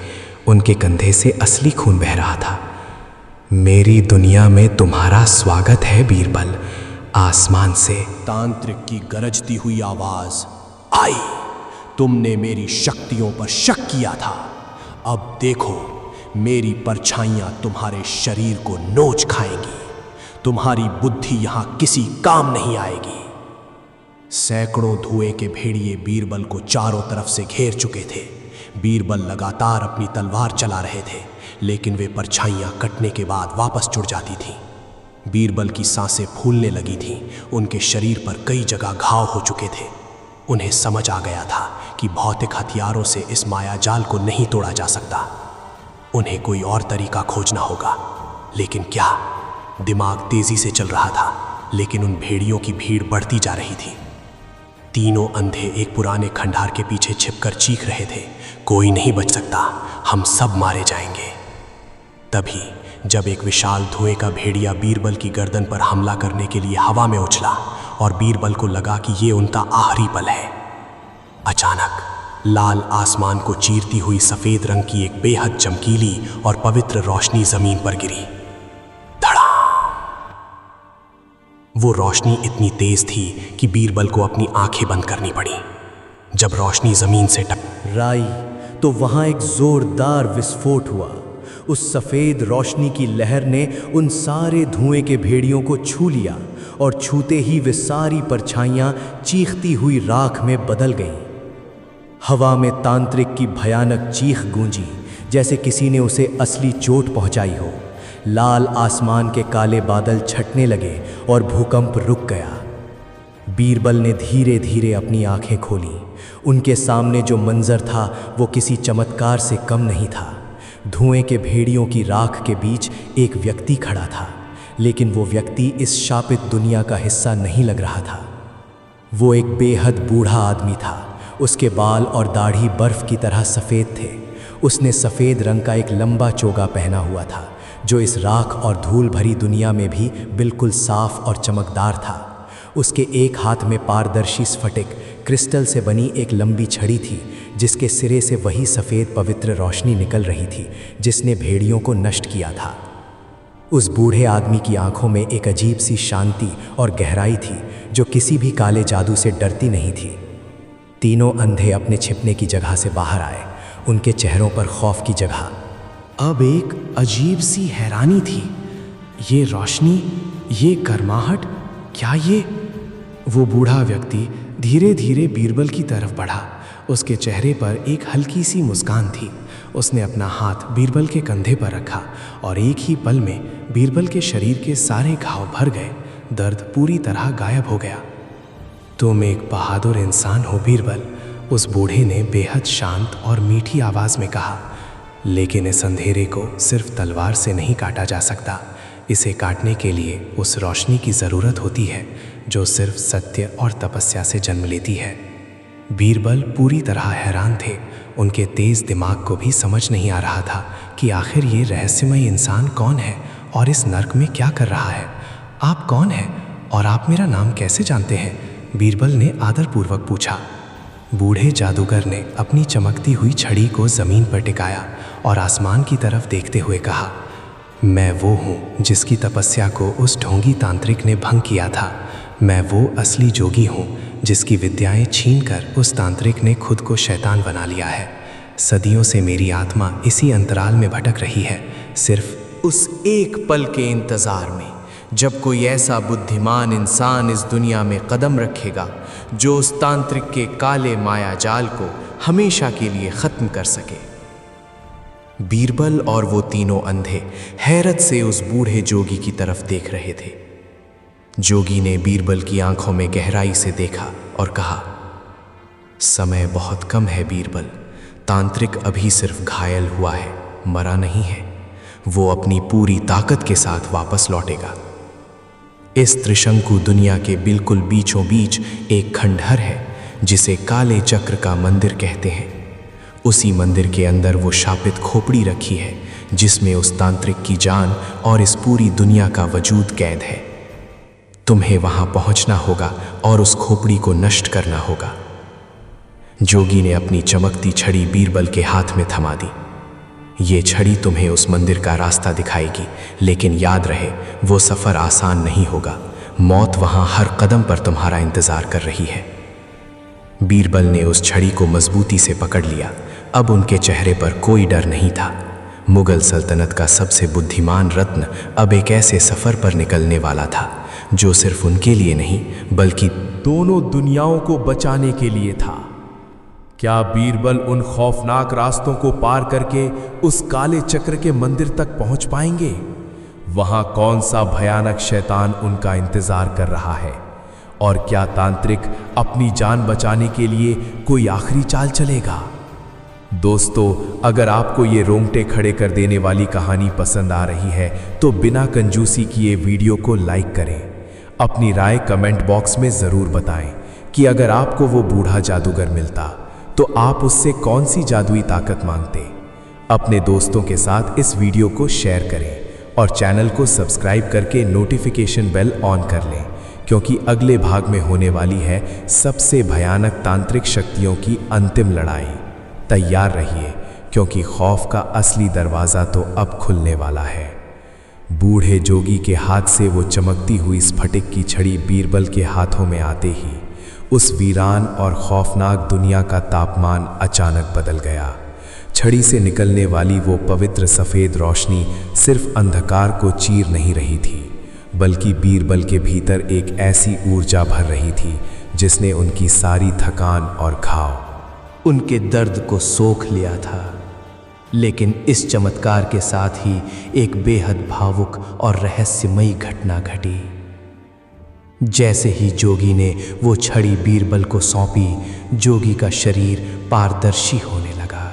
Speaker 2: उनके कंधे से असली खून बह रहा था। मेरी दुनिया में तुम्हारा स्वागत है बीरबल, आसमान से
Speaker 6: तांत्रिक की गरजती हुई आवाज आई। तुमने मेरी शक्तियों पर शक किया था, अब देखो मेरी परछाइयां तुम्हारे शरीर को नोच खाएंगी। तुम्हारी बुद्धि यहां किसी काम नहीं आएगी। सैकड़ों धुएं के भेड़िए बीरबल को चारों तरफ से घेर चुके थे। बीरबल लगातार अपनी तलवार चला रहे थे, लेकिन वे परछाइयां कटने के बाद वापस जुड़ जाती थीं। बीरबल की सांसें फूलने लगी थीं। उनके शरीर पर कई जगह घाव हो चुके थे। उन्हें समझ आ गया था कि भौतिक हथियारों से इस मायाजाल को नहीं तोड़ा जा सकता। उन्हें कोई और तरीका खोजना होगा। लेकिन क्या? दिमाग तेजी से चल रहा था, लेकिन उन भेड़ियों की भीड़ बढ़ती जा रही थी। तीनों अंधे एक पुराने खंडार के पीछे छिपकर चीख रहे थे, कोई नहीं बच सकता, हम सब मारे जाएंगे। तभी जब एक विशाल धुएं का भेड़िया बीरबल की गर्दन पर हमला करने के लिए हवा में उछला और बीरबल को लगा कि ये उनका आखिरी पल है। अचानक लाल आसमान को चीरती हुई सफेद रंग की एक बेहद चमकीली और पवित्र रोशनी जमीन पर गिरी। धड़ा! वो रोशनी इतनी तेज थी कि बीरबल को अपनी आंखें बंद करनी पड़ी। जब रोशनी जमीन से
Speaker 3: टकराई तो वहां एक जोरदार विस्फोट हुआ। उस सफेद रोशनी की लहर ने उन सारे धुएं के भेड़ियों को छू लिया और छूते ही वे सारी परछाइयां चीखती हुई राख में बदल गईं। हवा में तांत्रिक की भयानक चीख गूंजी, जैसे किसी ने उसे असली चोट पहुंचाई हो। लाल आसमान के काले बादल छटने लगे और भूकंप रुक गया। बीरबल ने धीरे धीरे अपनी आंखें खोलीं। उनके सामने जो मंजर था वो किसी चमत्कार से कम नहीं था। धुएं के भेड़ियों की राख के बीच एक व्यक्ति खड़ा था, लेकिन वो व्यक्ति इस शापित दुनिया का हिस्सा नहीं लग रहा था। वो एक बेहद बूढ़ा आदमी था। उसके बाल और दाढ़ी बर्फ की तरह सफ़ेद थे। उसने सफ़ेद रंग का एक लंबा चोगा पहना हुआ था, जो इस राख और धूल भरी दुनिया में भी बिल्कुल साफ और चमकदार था। उसके एक हाथ में पारदर्शी स्फटिक क्रिस्टल से बनी एक लंबी छड़ी थी जिसके सिरे से वही सफ़ेद पवित्र रोशनी निकल रही थी जिसने भेड़ियों को नष्ट किया था। उस बूढ़े आदमी की आंखों में एक अजीब सी शांति और गहराई थी जो किसी भी काले जादू से डरती नहीं थी। तीनों अंधे अपने छिपने की जगह से बाहर आए, उनके चेहरों पर खौफ की जगह
Speaker 5: अब एक अजीब सी हैरानी थी। ये रोशनी, ये गर्माहट, क्या ये? वो बूढ़ा व्यक्ति धीरे धीरे बीरबल की तरफ बढ़ा। उसके चेहरे पर एक हल्की सी मुस्कान थी। उसने अपना हाथ बीरबल के कंधे पर रखा और एक ही पल में बीरबल के शरीर के सारे घाव भर गए। दर्द पूरी तरह गायब हो गया। तुम एक बहादुर इंसान हो बीरबल, उस बूढ़े ने बेहद शांत और मीठी आवाज़ में कहा। लेकिन इस अंधेरे को सिर्फ तलवार से नहीं काटा जा सकता। इसे काटने के लिए उस रोशनी की ज़रूरत होती है जो सिर्फ सत्य और तपस्या से जन्म लेती है। बीरबल पूरी तरह हैरान थे। उनके तेज़ दिमाग को भी समझ नहीं आ रहा था कि आखिर ये रहस्यमय इंसान कौन है और इस नर्क में क्या कर रहा है। आप कौन हैं और आप मेरा नाम कैसे जानते हैं? बीरबल ने आदरपूर्वक पूछा। बूढ़े जादूगर ने अपनी चमकती हुई छड़ी को ज़मीन पर टिकाया और आसमान की तरफ देखते हुए कहा, मैं वो हूँ जिसकी तपस्या को उस ढोंगी तांत्रिक ने भंग किया था। मैं वो असली जोगी हूँ जिसकी विद्याएं छीनकर उस तांत्रिक ने खुद को शैतान बना लिया है। सदियों से मेरी आत्मा इसी अंतराल में भटक रही है, सिर्फ
Speaker 2: उस एक पल के इंतज़ार में जब कोई ऐसा बुद्धिमान इंसान इस दुनिया में कदम रखेगा जो उस तांत्रिक के काले माया जाल को हमेशा के लिए ख़त्म कर सके। बीरबल और वो तीनों अंधे हैरत से उस बूढ़े जोगी की तरफ देख रहे थे। जोगी ने बीरबल की आंखों में गहराई से देखा और कहा, समय बहुत कम है बीरबल। तांत्रिक अभी सिर्फ घायल हुआ है, मरा नहीं है। वो अपनी पूरी ताकत के साथ वापस लौटेगा। इस त्रिशंकु दुनिया के बिल्कुल बीचों बीच एक खंडहर है जिसे काले चक्र का मंदिर कहते हैं। उसी मंदिर के अंदर वो शापित खोपड़ी रखी है जिसमें उस तांत्रिक की जान और इस पूरी दुनिया का वजूद कैद है। तुम्हें वहां पहुंचना होगा और उस खोपड़ी को नष्ट करना होगा। जोगी ने अपनी चमकती छड़ी बीरबल के हाथ में थमा दी। ये छड़ी तुम्हें उस मंदिर का रास्ता दिखाएगी, लेकिन याद रहे वो सफ़र आसान नहीं होगा। मौत वहां हर कदम पर तुम्हारा इंतज़ार कर रही है। बीरबल ने उस छड़ी को मजबूती से पकड़ लिया। अब उनके चेहरे पर कोई डर नहीं था। मुगल सल्तनत का सबसे बुद्धिमान रत्न अब एक ऐसे सफ़र पर निकलने वाला था जो सिर्फ उनके लिए नहीं बल्कि
Speaker 4: दोनों दुनियाओं को बचाने के लिए था। क्या बीरबल उन खौफनाक रास्तों को पार करके उस काले चक्र के मंदिर तक पहुंच पाएंगे? वहां कौन सा भयानक शैतान उनका इंतजार कर रहा है? और क्या तांत्रिक अपनी जान बचाने के लिए कोई आखिरी चाल चलेगा? दोस्तों, अगर आपको ये रोंगटे खड़े कर देने वाली कहानी पसंद आ रही है तो बिना कंजूसी किए वीडियो को लाइक करें। अपनी राय कमेंट बॉक्स में ज़रूर बताएं कि अगर आपको वो बूढ़ा जादूगर मिलता तो आप उससे कौन सी जादुई ताकत मांगते। अपने दोस्तों के साथ इस वीडियो को शेयर करें और चैनल को सब्सक्राइब करके नोटिफिकेशन बेल ऑन कर लें, क्योंकि अगले भाग में होने वाली है सबसे भयानक तांत्रिक शक्तियों की अंतिम लड़ाई। तैयार रहिए, क्योंकि खौफ का असली दरवाज़ा तो अब खुलने वाला है। बूढ़े जोगी के हाथ से वो चमकती हुई स्फटिक की छड़ी बीरबल के हाथों में आते ही उस वीरान और खौफनाक दुनिया का तापमान अचानक बदल गया। छड़ी से निकलने वाली वो पवित्र सफ़ेद रोशनी सिर्फ अंधकार को चीर नहीं रही थी, बल्कि बीरबल के भीतर एक ऐसी ऊर्जा भर रही थी जिसने उनकी सारी थकान और घाव,
Speaker 3: उनके दर्द को सोख लिया था। लेकिन इस चमत्कार के साथ ही एक बेहद भावुक और रहस्यमयी घटना घटी। जैसे ही जोगी ने वो छड़ी बीरबल को सौंपी, जोगी का शरीर पारदर्शी होने लगा।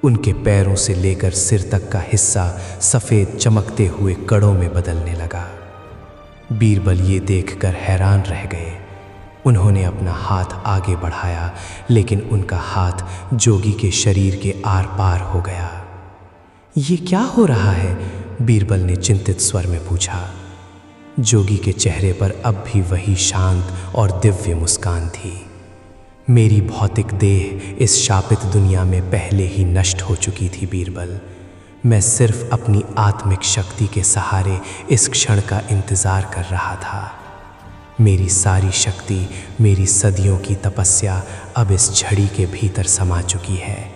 Speaker 3: उनके पैरों से लेकर सिर तक का हिस्सा सफ़ेद चमकते हुए कड़ों में बदलने लगा। बीरबल ये देखकर हैरान रह गए। उन्होंने अपना हाथ आगे बढ़ाया, लेकिन उनका हाथ जोगी के शरीर के आर पार हो गया। ये क्या हो रहा है? बीरबल ने चिंतित स्वर में पूछा। जोगी के चेहरे पर अब भी वही शांत और दिव्य मुस्कान थी। मेरी भौतिक देह इस शापित दुनिया में पहले ही नष्ट हो चुकी थी बीरबल। मैं सिर्फ अपनी आत्मिक शक्ति के सहारे इस क्षण का इंतज़ार कर रहा था। मेरी सारी शक्ति, मेरी सदियों की तपस्या अब इस झड़ी के भीतर समा चुकी है।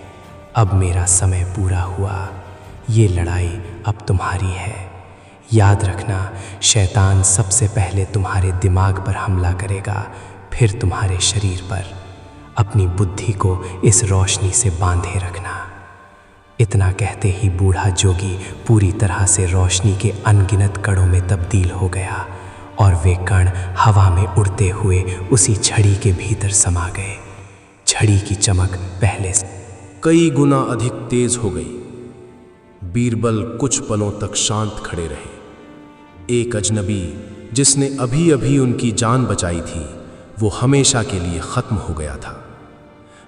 Speaker 3: अब मेरा समय पूरा हुआ। ये लड़ाई अब तुम्हारी है। याद रखना, शैतान सबसे पहले तुम्हारे दिमाग पर हमला करेगा, फिर तुम्हारे शरीर पर। अपनी बुद्धि को इस रोशनी से बांधे रखना। इतना कहते ही बूढ़ा जोगी पूरी तरह से रोशनी के अनगिनत कणों में तब्दील हो गया और वे कण हवा में उड़ते हुए उसी छड़ी के भीतर समा गए। छड़ी की चमक पहले से
Speaker 6: कई गुना अधिक तेज हो गई। बीरबल कुछ पलों तक शांत खड़े रहे। एक अजनबी जिसने अभी अभी उनकी जान बचाई थी, वो हमेशा के लिए खत्म हो गया था।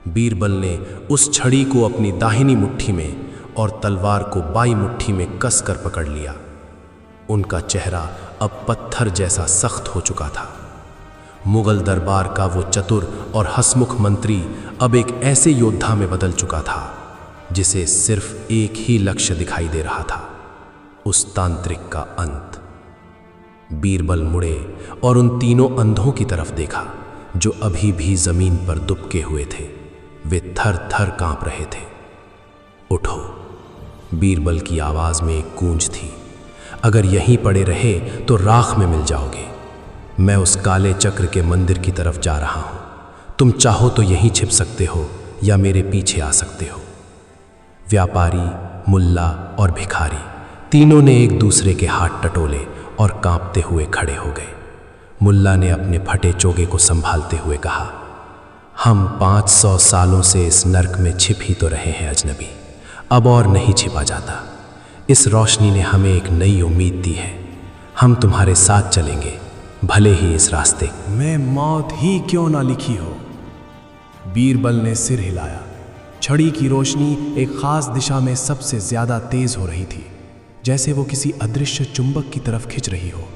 Speaker 6: बीरबल ने उस छड़ी को अपनी दाहिनी मुट्ठी में और तलवार को बाईं मुट्ठी में कसकर पकड़ लिया। उनका चेहरा अब पत्थर जैसा सख्त हो चुका था। मुगल दरबार का वो चतुर और हंसमुख मंत्री अब एक ऐसे योद्धा में बदल चुका था जिसे सिर्फ एक ही लक्ष्य दिखाई दे रहा था, उस तांत्रिक का अंत। बीरबल मुड़े और उन तीनों अंधों की तरफ देखा जो अभी भी जमीन पर दुबके हुए थे। वे थर थर कांप रहे थे। उठो, बीरबल की आवाज में एक गूंज थी। अगर यहीं पड़े रहे तो राख में मिल जाओगे। मैं उस काले चक्र के मंदिर की तरफ जा रहा हूं। तुम चाहो तो यहीं छिप सकते हो या मेरे पीछे आ सकते हो। व्यापारी, मुल्ला और भिखारी तीनों ने एक दूसरे के हाथ टटोले और कांपते हुए खड़े हो गए। मुल्ला ने अपने फटे चोगे को संभालते हुए कहा, हम 500 सालों से इस नर्क में छिप ही तो रहे हैं अजनबी, अब और नहीं छिपा जाता। इस रोशनी ने हमें एक नई उम्मीद दी है। हम तुम्हारे साथ चलेंगे, भले ही इस रास्ते
Speaker 4: मैं मौत ही क्यों ना लिखी हो। बीरबल ने सिर हिलाया। छड़ी की रोशनी एक खास दिशा में सबसे ज्यादा तेज हो रही थी, जैसे वो किसी अदृश्य चुंबक की तरफ खिंच रही हो।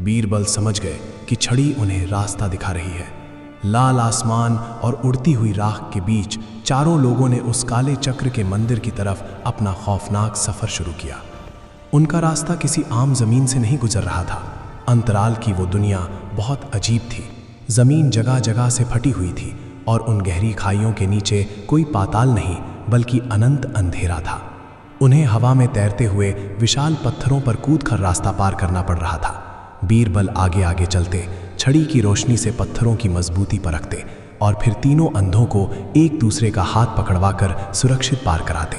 Speaker 4: बीरबल समझ गए कि छड़ी उन्हें रास्ता दिखा रही है। लाल आसमान और उड़ती हुई राख के बीच चारों लोगों ने उस काले चक्र के मंदिर की तरफ अपना खौफनाक सफर शुरू किया। उनका रास्ता किसी आम जमीन से नहीं गुजर रहा था। अंतराल की वो दुनिया बहुत अजीब थी। जमीन जगह जगह से फटी हुई थी और उन गहरी खाइयों के नीचे कोई पाताल नहीं बल्कि अनंत अंधेरा था। उन्हें हवा में तैरते हुए विशाल पत्थरों पर कूदकर रास्ता पार करना पड़ रहा था। बीरबल आगे आगे चलते, छड़ी की रोशनी से पत्थरों की मजबूती परखते और फिर तीनों अंधों को एक दूसरे का हाथ पकड़वाकर सुरक्षित पार कराते।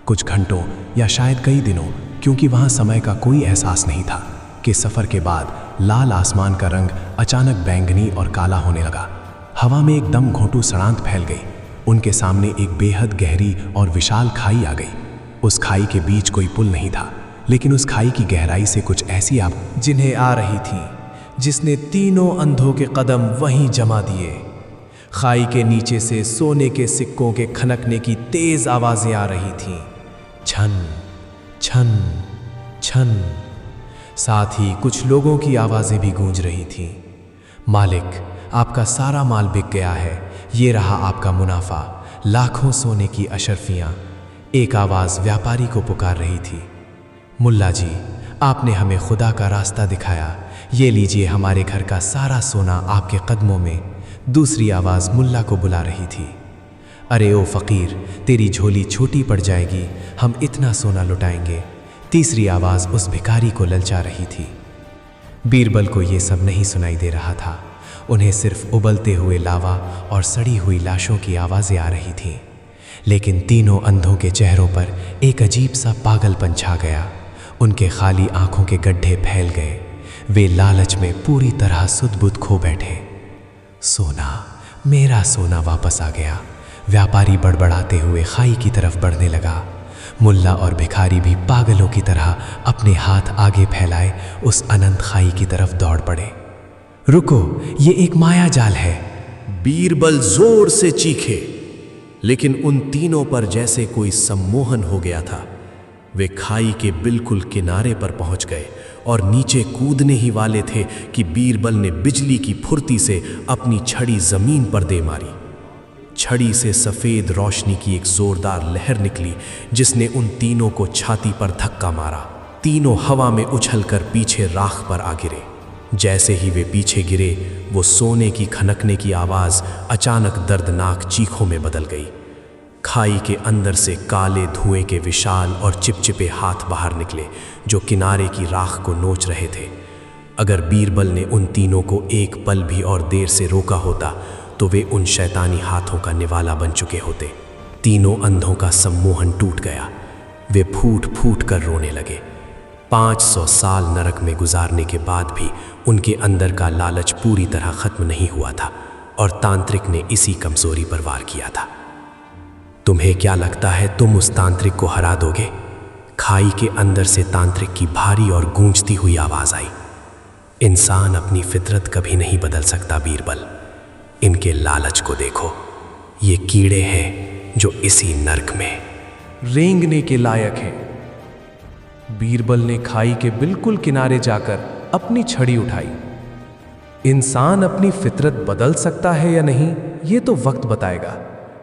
Speaker 4: कुछ घंटों या शायद कई दिनों, क्योंकि वहां समय का कोई एहसास नहीं था, कि सफर के बाद लाल आसमान का रंग अचानक बैंगनी और काला होने लगा। हवा में एकदम घोंटू सड़ांत फैल गई। उनके सामने एक बेहद गहरी और विशाल खाई आ गई। उस खाई के बीच कोई पुल नहीं था, लेकिन उस खाई की गहराई से कुछ ऐसी आवाज़
Speaker 5: जिन्हें आ रही थी, जिसने तीनों अंधों के कदम वहीं जमा दिए। खाई के नीचे से सोने के सिक्कों के खनकने की तेज आवाजें आ रही थीं। छन छन छन। साथ ही कुछ लोगों की आवाजें भी गूंज रही थीं। मालिक, आपका सारा माल बिक गया है, ये रहा आपका मुनाफा, लाखों सोने की अशर्फियां। एक आवाज व्यापारी को पुकार रही थी। मुल्ला जी, आपने हमें खुदा का रास्ता दिखाया, ये लीजिए हमारे घर का सारा सोना आपके कदमों में। दूसरी आवाज मुल्ला को बुला रही थी। अरे ओ फकीर, तेरी झोली छोटी पड़ जाएगी, हम इतना सोना लुटाएंगे। तीसरी आवाज उस भिखारी को ललचा रही थी। बीरबल को ये सब नहीं सुनाई दे रहा था। उन्हें सिर्फ उबलते हुए लावा और सड़ी हुई लाशों की आवाजें आ रही थीं। लेकिन तीनों अंधों के चेहरों पर एक अजीब सा पागलपन छा गया। उनके खाली आंखों के गड्ढे फैल गए। वे लालच में पूरी तरह सुध-बुध खो बैठे। सोना, मेरा सोना वापस आ गया, व्यापारी बड़बड़ाते हुए खाई की तरफ बढ़ने लगा। मुल्ला और भिखारी भी पागलों की तरह अपने हाथ आगे फैलाए उस अनंत खाई की तरफ दौड़ पड़े। रुको, ये एक माया जाल है।
Speaker 6: बीरबल जोर से चीखे, लेकिन उन तीनों पर जैसे कोई सम्मोहन हो गया था। वे खाई के बिल्कुल किनारे पर पहुंच गए और नीचे कूदने ही वाले थे कि बीरबल ने बिजली की फुर्ती से अपनी छड़ी जमीन पर दे मारी।
Speaker 3: छड़ी से सफेद रोशनी की एक जोरदार लहर निकली जिसने उन तीनों को छाती पर धक्का मारा। तीनों हवा में उछलकर पीछे राख पर आ गिरे। जैसे ही वे पीछे गिरे, वो सोने की खनकने की आवाज अचानक दर्दनाक चीखों में बदल गई। खाई के अंदर से काले धुएं के विशाल और चिपचिपे हाथ बाहर निकले जो किनारे की राख को नोच रहे थे। अगर बीरबल ने उन तीनों को एक पल भी और देर से रोका होता तो वे उन शैतानी हाथों का निवाला बन चुके होते। तीनों अंधों का सम्मोहन टूट गया। वे फूट फूट कर रोने लगे। 500 साल नरक में गुजारने के बाद भी उनके अंदर का लालच पूरी तरह खत्म नहीं हुआ था और तांत्रिक ने इसी कमजोरी पर वार किया था। तुम्हें क्या लगता है तुम उस तांत्रिक को हरा दोगे? खाई के अंदर से तांत्रिक की भारी और गूंजती हुई आवाज आई। इंसान अपनी फितरत कभी नहीं बदल सकता बीरबल। इनके लालच को देखो, ये कीड़े हैं जो इसी नर्क में
Speaker 5: रेंगने के लायक हैं। बीरबल ने खाई के बिल्कुल किनारे जाकर अपनी छड़ी उठाई। इंसान अपनी फितरत बदल सकता है या नहीं, ये तो वक्त बताएगा,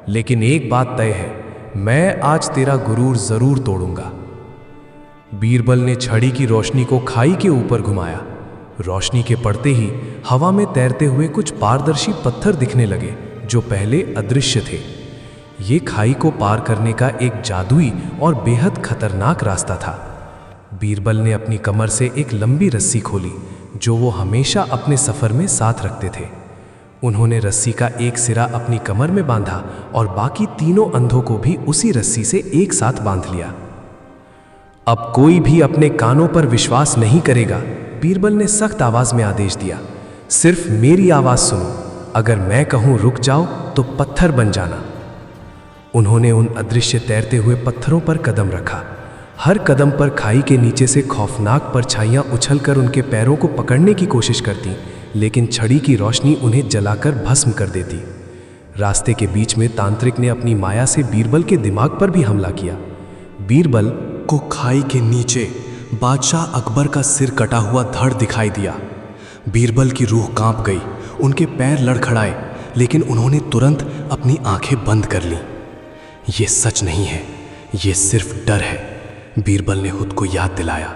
Speaker 5: लेकिन एक बात तय है, मैं आज तेरा गुरूर जरूर तोड़ूंगा। बीरबल ने छड़ी की रोशनी को खाई के ऊपर घुमाया। रोशनी के पड़ते ही हवा में तैरते हुए कुछ पारदर्शी पत्थर दिखने लगे जो पहले अदृश्य थे। ये खाई को पार करने का एक जादुई और बेहद खतरनाक रास्ता था। बीरबल ने अपनी कमर से एक लंबी रस्सी खोली जो वो हमेशा अपने सफर में साथ रखते थे। उन्होंने रस्सी का एक सिरा अपनी कमर में बांधा और बाकी तीनों अंधों को भी उसी रस्सी से एक साथ बांध लिया। अब कोई भी अपने कानों पर विश्वास नहीं करेगा, बीरबल ने सख्त आवाज में आदेश दिया। सिर्फ मेरी आवाज सुनो, अगर मैं कहूं रुक जाओ तो पत्थर बन जाना। उन्होंने उन अदृश्य तैरते हुए पत्थरों पर कदम रखा। हर कदम पर खाई के नीचे से खौफनाक परछाइयां उछलकर उनके पैरों को पकड़ने की कोशिश करती, लेकिन छड़ी की रोशनी उन्हें जलाकर भस्म कर देती। रास्ते के बीच में तांत्रिक ने अपनी माया से बीरबल के दिमाग पर भी हमला किया। बीरबल
Speaker 2: को खाई के नीचे बादशाह अकबर का सिर कटा हुआ धड़ दिखाई दिया। बीरबल की रूह कांप गई, उनके पैर लड़खड़ाए, लेकिन उन्होंने तुरंत अपनी आंखें बंद कर लीं। ये सच नहीं है, ये सिर्फ डर है, बीरबल ने खुद को याद दिलाया।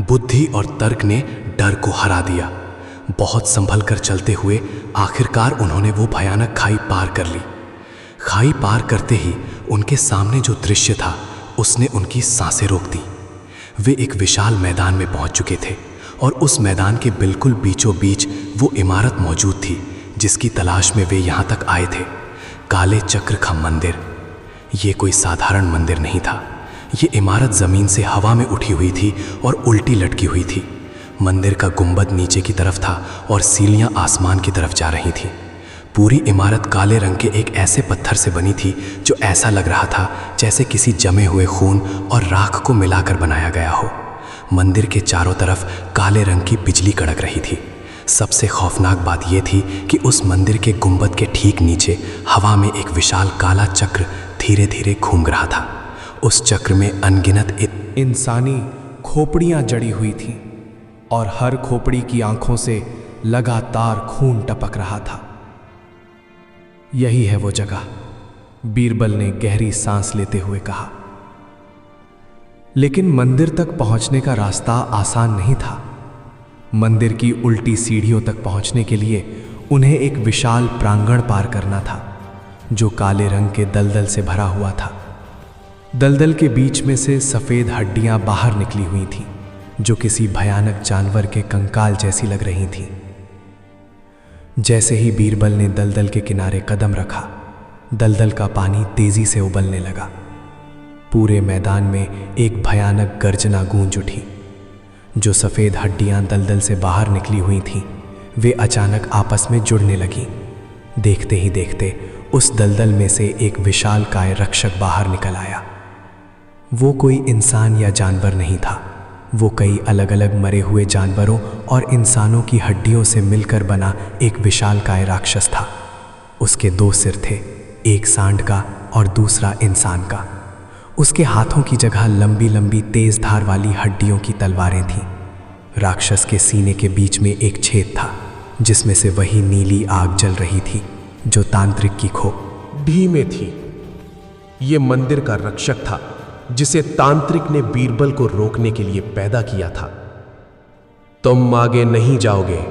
Speaker 2: बुद्धि और तर्क ने डर को हरा दिया। बहुत संभल कर चलते हुए आखिरकार उन्होंने वो भयानक खाई पार कर ली। खाई पार करते ही उनके सामने जो दृश्य था उसने उनकी सांसें रोक दी। वे एक विशाल मैदान में पहुंच चुके थे और उस मैदान के बिल्कुल बीचों बीच वो इमारत मौजूद थी जिसकी तलाश में वे यहाँ तक आए थे। काले चक्र का मंदिर। ये कोई साधारण मंदिर नहीं था। ये इमारत ज़मीन से हवा में उठी हुई थी और उल्टी लटकी हुई थी। मंदिर का गुंबद नीचे की तरफ था और सीढ़ियाँ आसमान की तरफ जा रही थीं। पूरी इमारत काले रंग के एक ऐसे पत्थर से बनी थी जो ऐसा लग रहा था जैसे किसी जमे हुए खून और राख को मिलाकर बनाया गया हो। मंदिर के चारों तरफ काले रंग की बिजली कड़क रही थी। सबसे खौफनाक बात यह थी कि उस मंदिर के गुंबद के ठीक नीचे हवा में एक विशाल काला चक्र धीरे धीरे घूम रहा था। उस चक्र में अनगिनत
Speaker 5: इंसानी खोपड़ियां जड़ी हुई थीं और हर खोपड़ी की आंखों से लगातार खून टपक रहा था। यही है वो जगह, बीरबल ने गहरी सांस लेते हुए कहा। लेकिन मंदिर तक पहुंचने का रास्ता आसान नहीं था। मंदिर की उल्टी सीढ़ियों तक पहुंचने के लिए उन्हें एक विशाल प्रांगण पार करना था जो काले रंग के दलदल से भरा हुआ था। दलदल के बीच में से सफ़ेद हड्डियां बाहर निकली हुई थीं जो किसी भयानक जानवर के कंकाल जैसी लग रही थीं। जैसे ही बीरबल ने दलदल के किनारे कदम रखा, दलदल का पानी तेजी से उबलने लगा। पूरे मैदान में एक भयानक गर्जना गूंज उठी। जो सफ़ेद हड्डियां दलदल से बाहर निकली हुई थीं, वे अचानक आपस में जुड़ने लगीं। देखते ही देखते उस दलदल में से एक विशालकाय रक्षक बाहर निकल आया। वो कोई इंसान या जानवर नहीं था, वो कई अलग अलग मरे हुए जानवरों और इंसानों की हड्डियों से मिलकर बना एक विशालकाय राक्षस था। उसके 2 सिर थे, एक सांड का और दूसरा इंसान का। उसके हाथों की जगह लंबी लंबी तेज धार वाली हड्डियों की तलवारें थीं। राक्षस के सीने के बीच में एक छेद था जिसमें से वही नीली आग जल रही थी जो तांत्रिक की खो।
Speaker 1: धीमे थी। ये मंदिर का रक्षक था जिसे तांत्रिक ने बीरबल को रोकने के लिए पैदा किया था। तुम आगे नहीं जाओगे,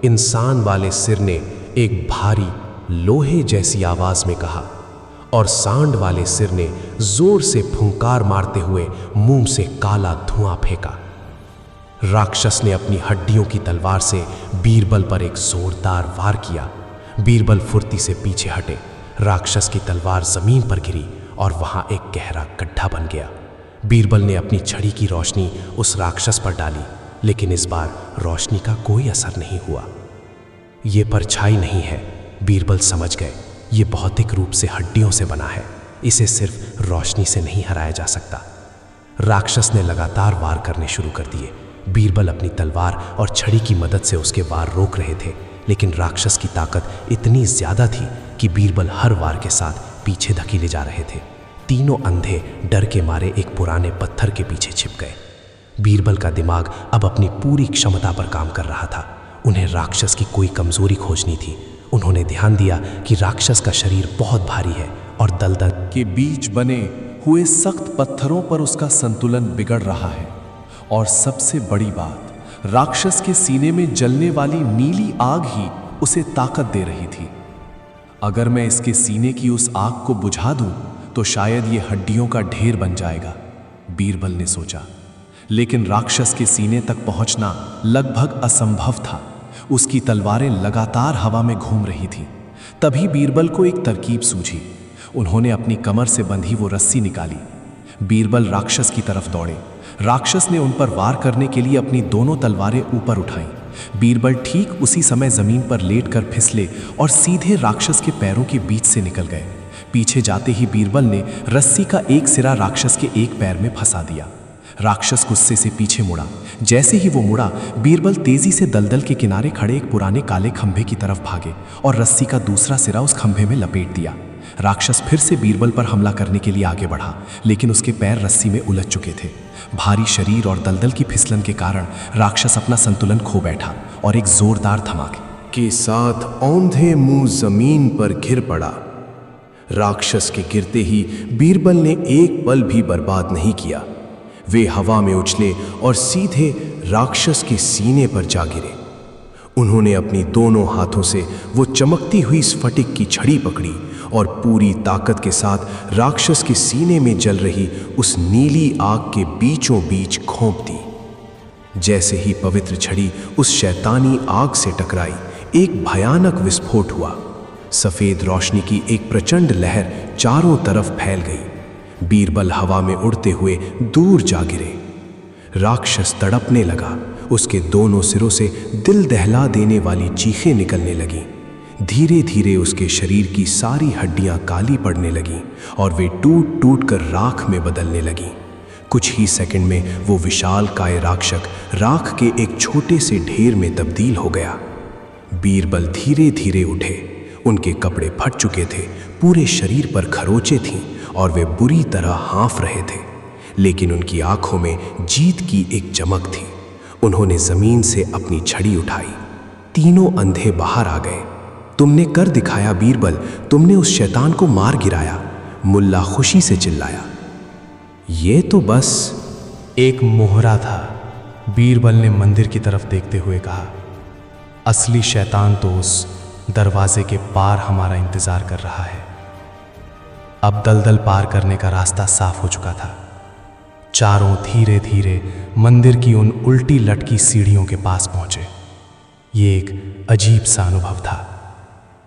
Speaker 1: इंसान वाले सिर ने एक भारी लोहे जैसी आवाज में कहा, और सांड वाले सिर ने जोर से फुंकार मारते हुए मुंह से काला धुआं फेंका। राक्षस ने अपनी हड्डियों की तलवार से बीरबल पर एक जोरदार वार किया। बीरबल फुर्ती से पीछे हटे। राक्षस की तलवार जमीन पर गिरी और वहां एक गहरा गड्ढा बन गया। बीरबल ने अपनी छड़ी की रोशनी उस राक्षस पर डाली, लेकिन इस बार रोशनी का कोई असर नहीं हुआ। ये परछाई नहीं है, बीरबल समझ गए। ये भौतिक रूप से हड्डियों से बना है, इसे सिर्फ रोशनी से नहीं हराया जा सकता। राक्षस ने लगातार वार करने शुरू कर दिए। बीरबल अपनी तलवार और छड़ी की मदद से उसके वार रोक रहे थे, लेकिन राक्षस की ताकत इतनी ज्यादा थी कि बीरबल हर वार के साथ पीछे धकेले जा रहे थे। तीनों अंधे डर के मारे एक पुराने पत्थर के पीछे छिप गए। बीरबल का दिमाग अब अपनी पूरी क्षमता पर काम कर रहा था। उन्हें राक्षस की कोई कमजोरी खोजनी थी। उन्होंने ध्यान दिया कि राक्षस का शरीर बहुत भारी है और दलदल
Speaker 2: के बीच बने हुए सख्त पत्थरों पर उसका संतुलन बिगड़ रहा है। और सबसे बड़ी बात, राक्षस के सीने में जलने वाली नीली आग ही उसे ताकत दे रही थी। अगर मैं इसके सीने की उस आग को बुझा दूं तो शायद ये हड्डियों का ढेर बन जाएगा, बीरबल ने सोचा। लेकिन राक्षस के सीने तक पहुंचना लगभग असंभव था। उसकी तलवारें लगातार हवा में घूम रही थीं। तभी बीरबल को एक तरकीब सूझी। उन्होंने अपनी कमर से बंधी वो रस्सी निकाली। बीरबल राक्षस की तरफ दौड़े। राक्षस ने उन पर वार करने के लिए अपनी दोनों तलवारें ऊपर उठाईं। बीरबल ठीक उसी समय जमीन पर लेटकर फिसले और सीधे राक्षस के पैरों के बीच से निकल गए। पीछे जाते ही बीरबल ने रस्सी का एक सिरा राक्षस के एक पैर में फंसा दिया। राक्षस गुस्से से पीछे मुड़ा। जैसे ही वो मुड़ा, बीरबल तेजी से दलदल के किनारे खड़े एक पुराने काले खंभे की तरफ भागे और रस्सी का दूसरा सिरा उस खंभे में लपेट दिया। राक्षस फिर से बीरबल पर हमला करने के लिए आगे बढ़ा, लेकिन उसके पैर रस्सी में उलझ चुके थे। भारी शरीर और दलदल की फिसलन के कारण राक्षस अपना संतुलन खो बैठा और एक जोरदार धमाके
Speaker 6: के साथ औंधे मुंह जमीन पर गिर पड़ा। राक्षस के गिरते ही बीरबल ने एक पल भी बर्बाद नहीं किया। वे हवा में उछले और सीधे राक्षस के सीने पर जा गिरे। उन्होंने अपनी दोनों हाथों से वो चमकती हुई स्फटिक की छड़ी पकड़ी और पूरी ताकत के साथ राक्षस के सीने में जल रही उस नीली आग के बीचों बीच घोंप दी। जैसे ही पवित्र छड़ी उस शैतानी आग से टकराई, एक भयानक विस्फोट हुआ। सफेद रोशनी की एक प्रचंड लहर चारों तरफ फैल गई। बीरबल हवा में उड़ते हुए दूर जा गिरे। राक्षस तड़पने लगा। उसके दोनों सिरों से दिल दहला देने वाली चीखें निकलने लगीं। धीरे धीरे उसके शरीर की सारी हड्डियां काली पड़ने लगीं और वे टूट टूट कर राख में बदलने लगीं। कुछ ही सेकंड में वो विशालकाय राक्षस राख के एक छोटे से ढेर में तब्दील हो गया। बीरबल धीरे धीरे उठे। उनके कपड़े फट चुके थे, पूरे शरीर पर खरोंचें थीं और वे बुरी तरह हाँफ रहे थे, लेकिन उनकी आंखों में जीत की एक चमक थी। उन्होंने जमीन से अपनी छड़ी उठाई। तीनों अंधे बाहर आ गए। तुमने कर दिखाया बीरबल, तुमने उस शैतान को मार गिराया, मुल्ला खुशी से चिल्लाया। ये तो बस
Speaker 5: एक मोहरा था, बीरबल ने मंदिर की तरफ देखते हुए कहा। असली शैतान तो उस दरवाजे के पार हमारा इंतजार कर रहा है। अब दलदल पार करने का रास्ता साफ हो चुका था। चारों धीरे धीरे मंदिर की उन उल्टी लटकी सीढ़ियों के पास पहुंचे। ये एक अजीब सा अनुभव था।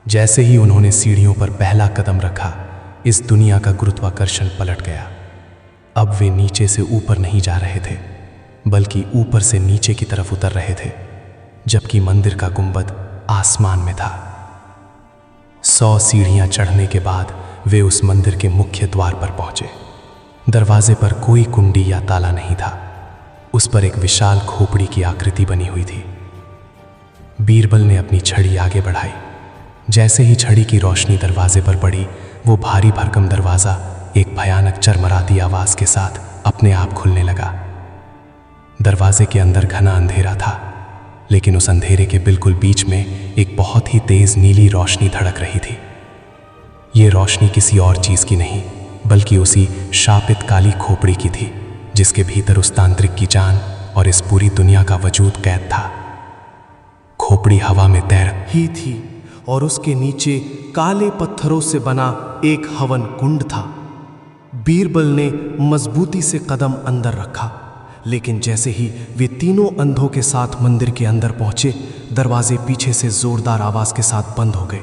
Speaker 5: जैसे ही उन्होंने सीढ़ियों पर पहला कदम रखा, इस दुनिया का गुरुत्वाकर्षण पलट गया। अब वे नीचे से ऊपर नहीं जा रहे थे, बल्कि ऊपर से नीचे की तरफ उतर रहे थे, जबकि मंदिर का गुंबद आसमान में था। 100 सीढ़ियां चढ़ने के बाद वे उस मंदिर के मुख्य द्वार पर पहुंचे। दरवाजे पर कोई कुंडी या ताला नहीं था। उस पर एक विशाल खोपड़ी की आकृति बनी हुई थी। बीरबल ने अपनी छड़ी आगे बढ़ाई। जैसे ही छड़ी की रोशनी दरवाजे पर पड़ी, वो भारी भरकम दरवाजा एक भयानक चरमराती आवाज के साथ अपने आप खुलने लगा। दरवाजे के अंदर घना अंधेरा था, लेकिन उस अंधेरे के बिल्कुल बीच में एक बहुत ही तेज नीली रोशनी धड़क रही थी।
Speaker 1: ये रोशनी किसी और चीज की नहीं बल्कि उसी शापित काली खोपड़ी की थी जिसके भीतर उस तांत्रिक की जान और इस पूरी दुनिया का वजूद कैद था। खोपड़ी हवा में तैर
Speaker 5: ही थी और उसके नीचे काले पत्थरों से बना एक हवन कुंड था। बीरबल ने मजबूती से कदम अंदर रखा, लेकिन जैसे ही वे तीनों अंधों के साथ मंदिर के अंदर पहुंचे, दरवाजे पीछे से जोरदार आवाज के साथ बंद हो गए।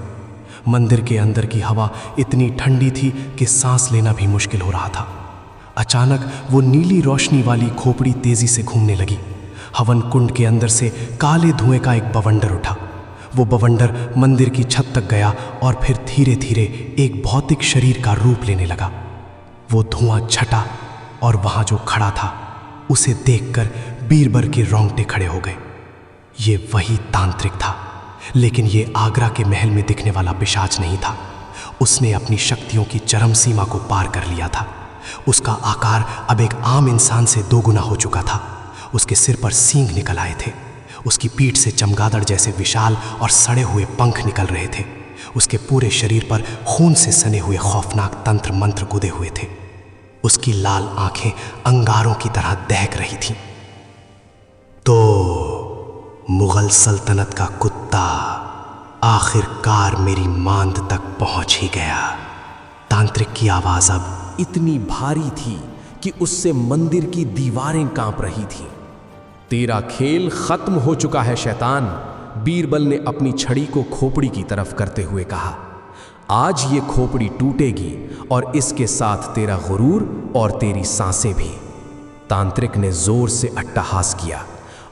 Speaker 5: मंदिर के अंदर की हवा इतनी ठंडी थी कि सांस लेना भी मुश्किल हो रहा था। अचानक वो नीली रोशनी वाली खोपड़ी तेजी से घूमने लगी। हवन कुंड के अंदर से काले धुएं का एक बवंडर उठा। वो बवंडर मंदिर की छत तक गया और फिर धीरे धीरे एक भौतिक शरीर का रूप लेने लगा। वो धुआं छटा और वहां जो खड़ा था उसे देखकर बीरबल के रोंगटे खड़े हो गए। ये वही तांत्रिक था, लेकिन ये आगरा के महल में दिखने वाला पिशाच नहीं था। उसने अपनी शक्तियों की चरम सीमा को पार कर लिया था। उसका आकार अब एक आम इंसान से दोगुना हो चुका था। उसके सिर पर सींग निकल आए थे। उसकी पीठ से चमगादड़ जैसे विशाल और सड़े हुए पंख निकल रहे थे। उसके पूरे शरीर पर खून से सने हुए खौफनाक तंत्र मंत्र गुदे हुए थे। उसकी लाल आंखें अंगारों की तरह दहक रही थीं। तो मुगल सल्तनत का कुत्ता आखिरकार मेरी मांद तक पहुंच ही गया। तांत्रिक की आवाज अब
Speaker 6: इतनी भारी थी कि उससे मंदिर की दीवारें कांप रही थीं। तेरा खेल खत्म हो चुका है शैतान, बीरबल ने अपनी छड़ी को खोपड़ी की तरफ करते हुए कहा। आज ये खोपड़ी टूटेगी और इसके साथ तेरा गुरूर और तेरी सांसें भी। तांत्रिक ने जोर से अट्टहास किया।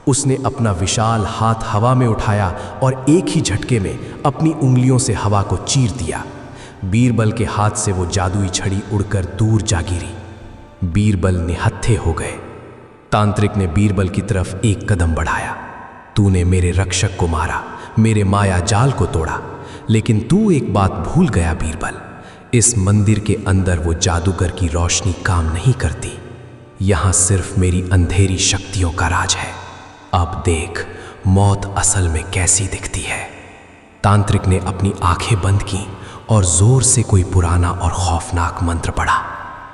Speaker 6: उसने अपना विशाल हाथ हवा में उठाया और एक ही झटके में अपनी उंगलियों से हवा को चीर दिया। बीरबल के हाथ से वो जादुई छड़ी उड़कर दूर जा गिरी। बीरबल निहत्थे हो गए। तांत्रिक ने बीरबल की तरफ एक कदम बढ़ाया। तूने मेरे रक्षक को मारा, मेरे माया जाल को तोड़ा, लेकिन तू एक बात भूल गया बीरबल। इस मंदिर के अंदर वो जादूगर की रोशनी काम नहीं करती। यहां सिर्फ मेरी अंधेरी शक्तियों का राज है। अब देख मौत असल में कैसी दिखती है। तांत्रिक ने अपनी आंखें बंद की और जोर से कोई पुराना और खौफनाक मंत्र पढ़ा।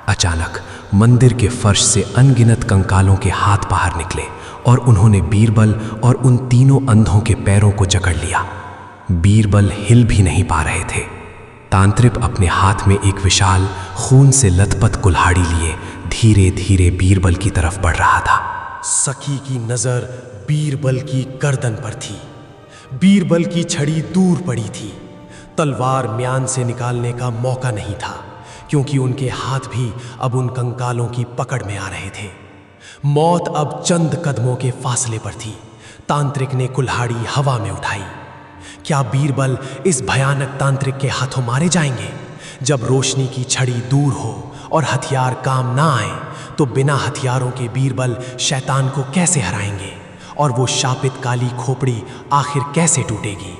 Speaker 6: अचानक मंदिर के फर्श से अनगिनत कंकालों के हाथ बाहर निकले और उन्होंने बीरबल और उन तीनों अंधों के पैरों को जकड़ लिया। बीरबल हिल भी नहीं पा रहे थे। तांत्रिक अपने हाथ में एक विशाल खून से लथपथ कुल्हाड़ी लिए धीरे धीरे बीरबल की तरफ बढ़ रहा था।
Speaker 5: सखी की नजर बीरबल की गर्दन पर थी। बीरबल की छड़ी दूर पड़ी थी। तलवार म्यान से निकालने का मौका नहीं था, क्योंकि उनके हाथ भी अब उन कंकालों की पकड़ में आ रहे थे। मौत अब चंद कदमों के फासले पर थी। तांत्रिक ने कुल्हाड़ी हवा में उठाई। क्या बीरबल इस भयानक तांत्रिक के हाथों मारे जाएंगे? जब रोशनी की छड़ी दूर हो और हथियार काम ना आए, तो बिना हथियारों के बीरबल शैतान को कैसे हराएंगे? और वो शापित काली खोपड़ी आखिर कैसे टूटेगी?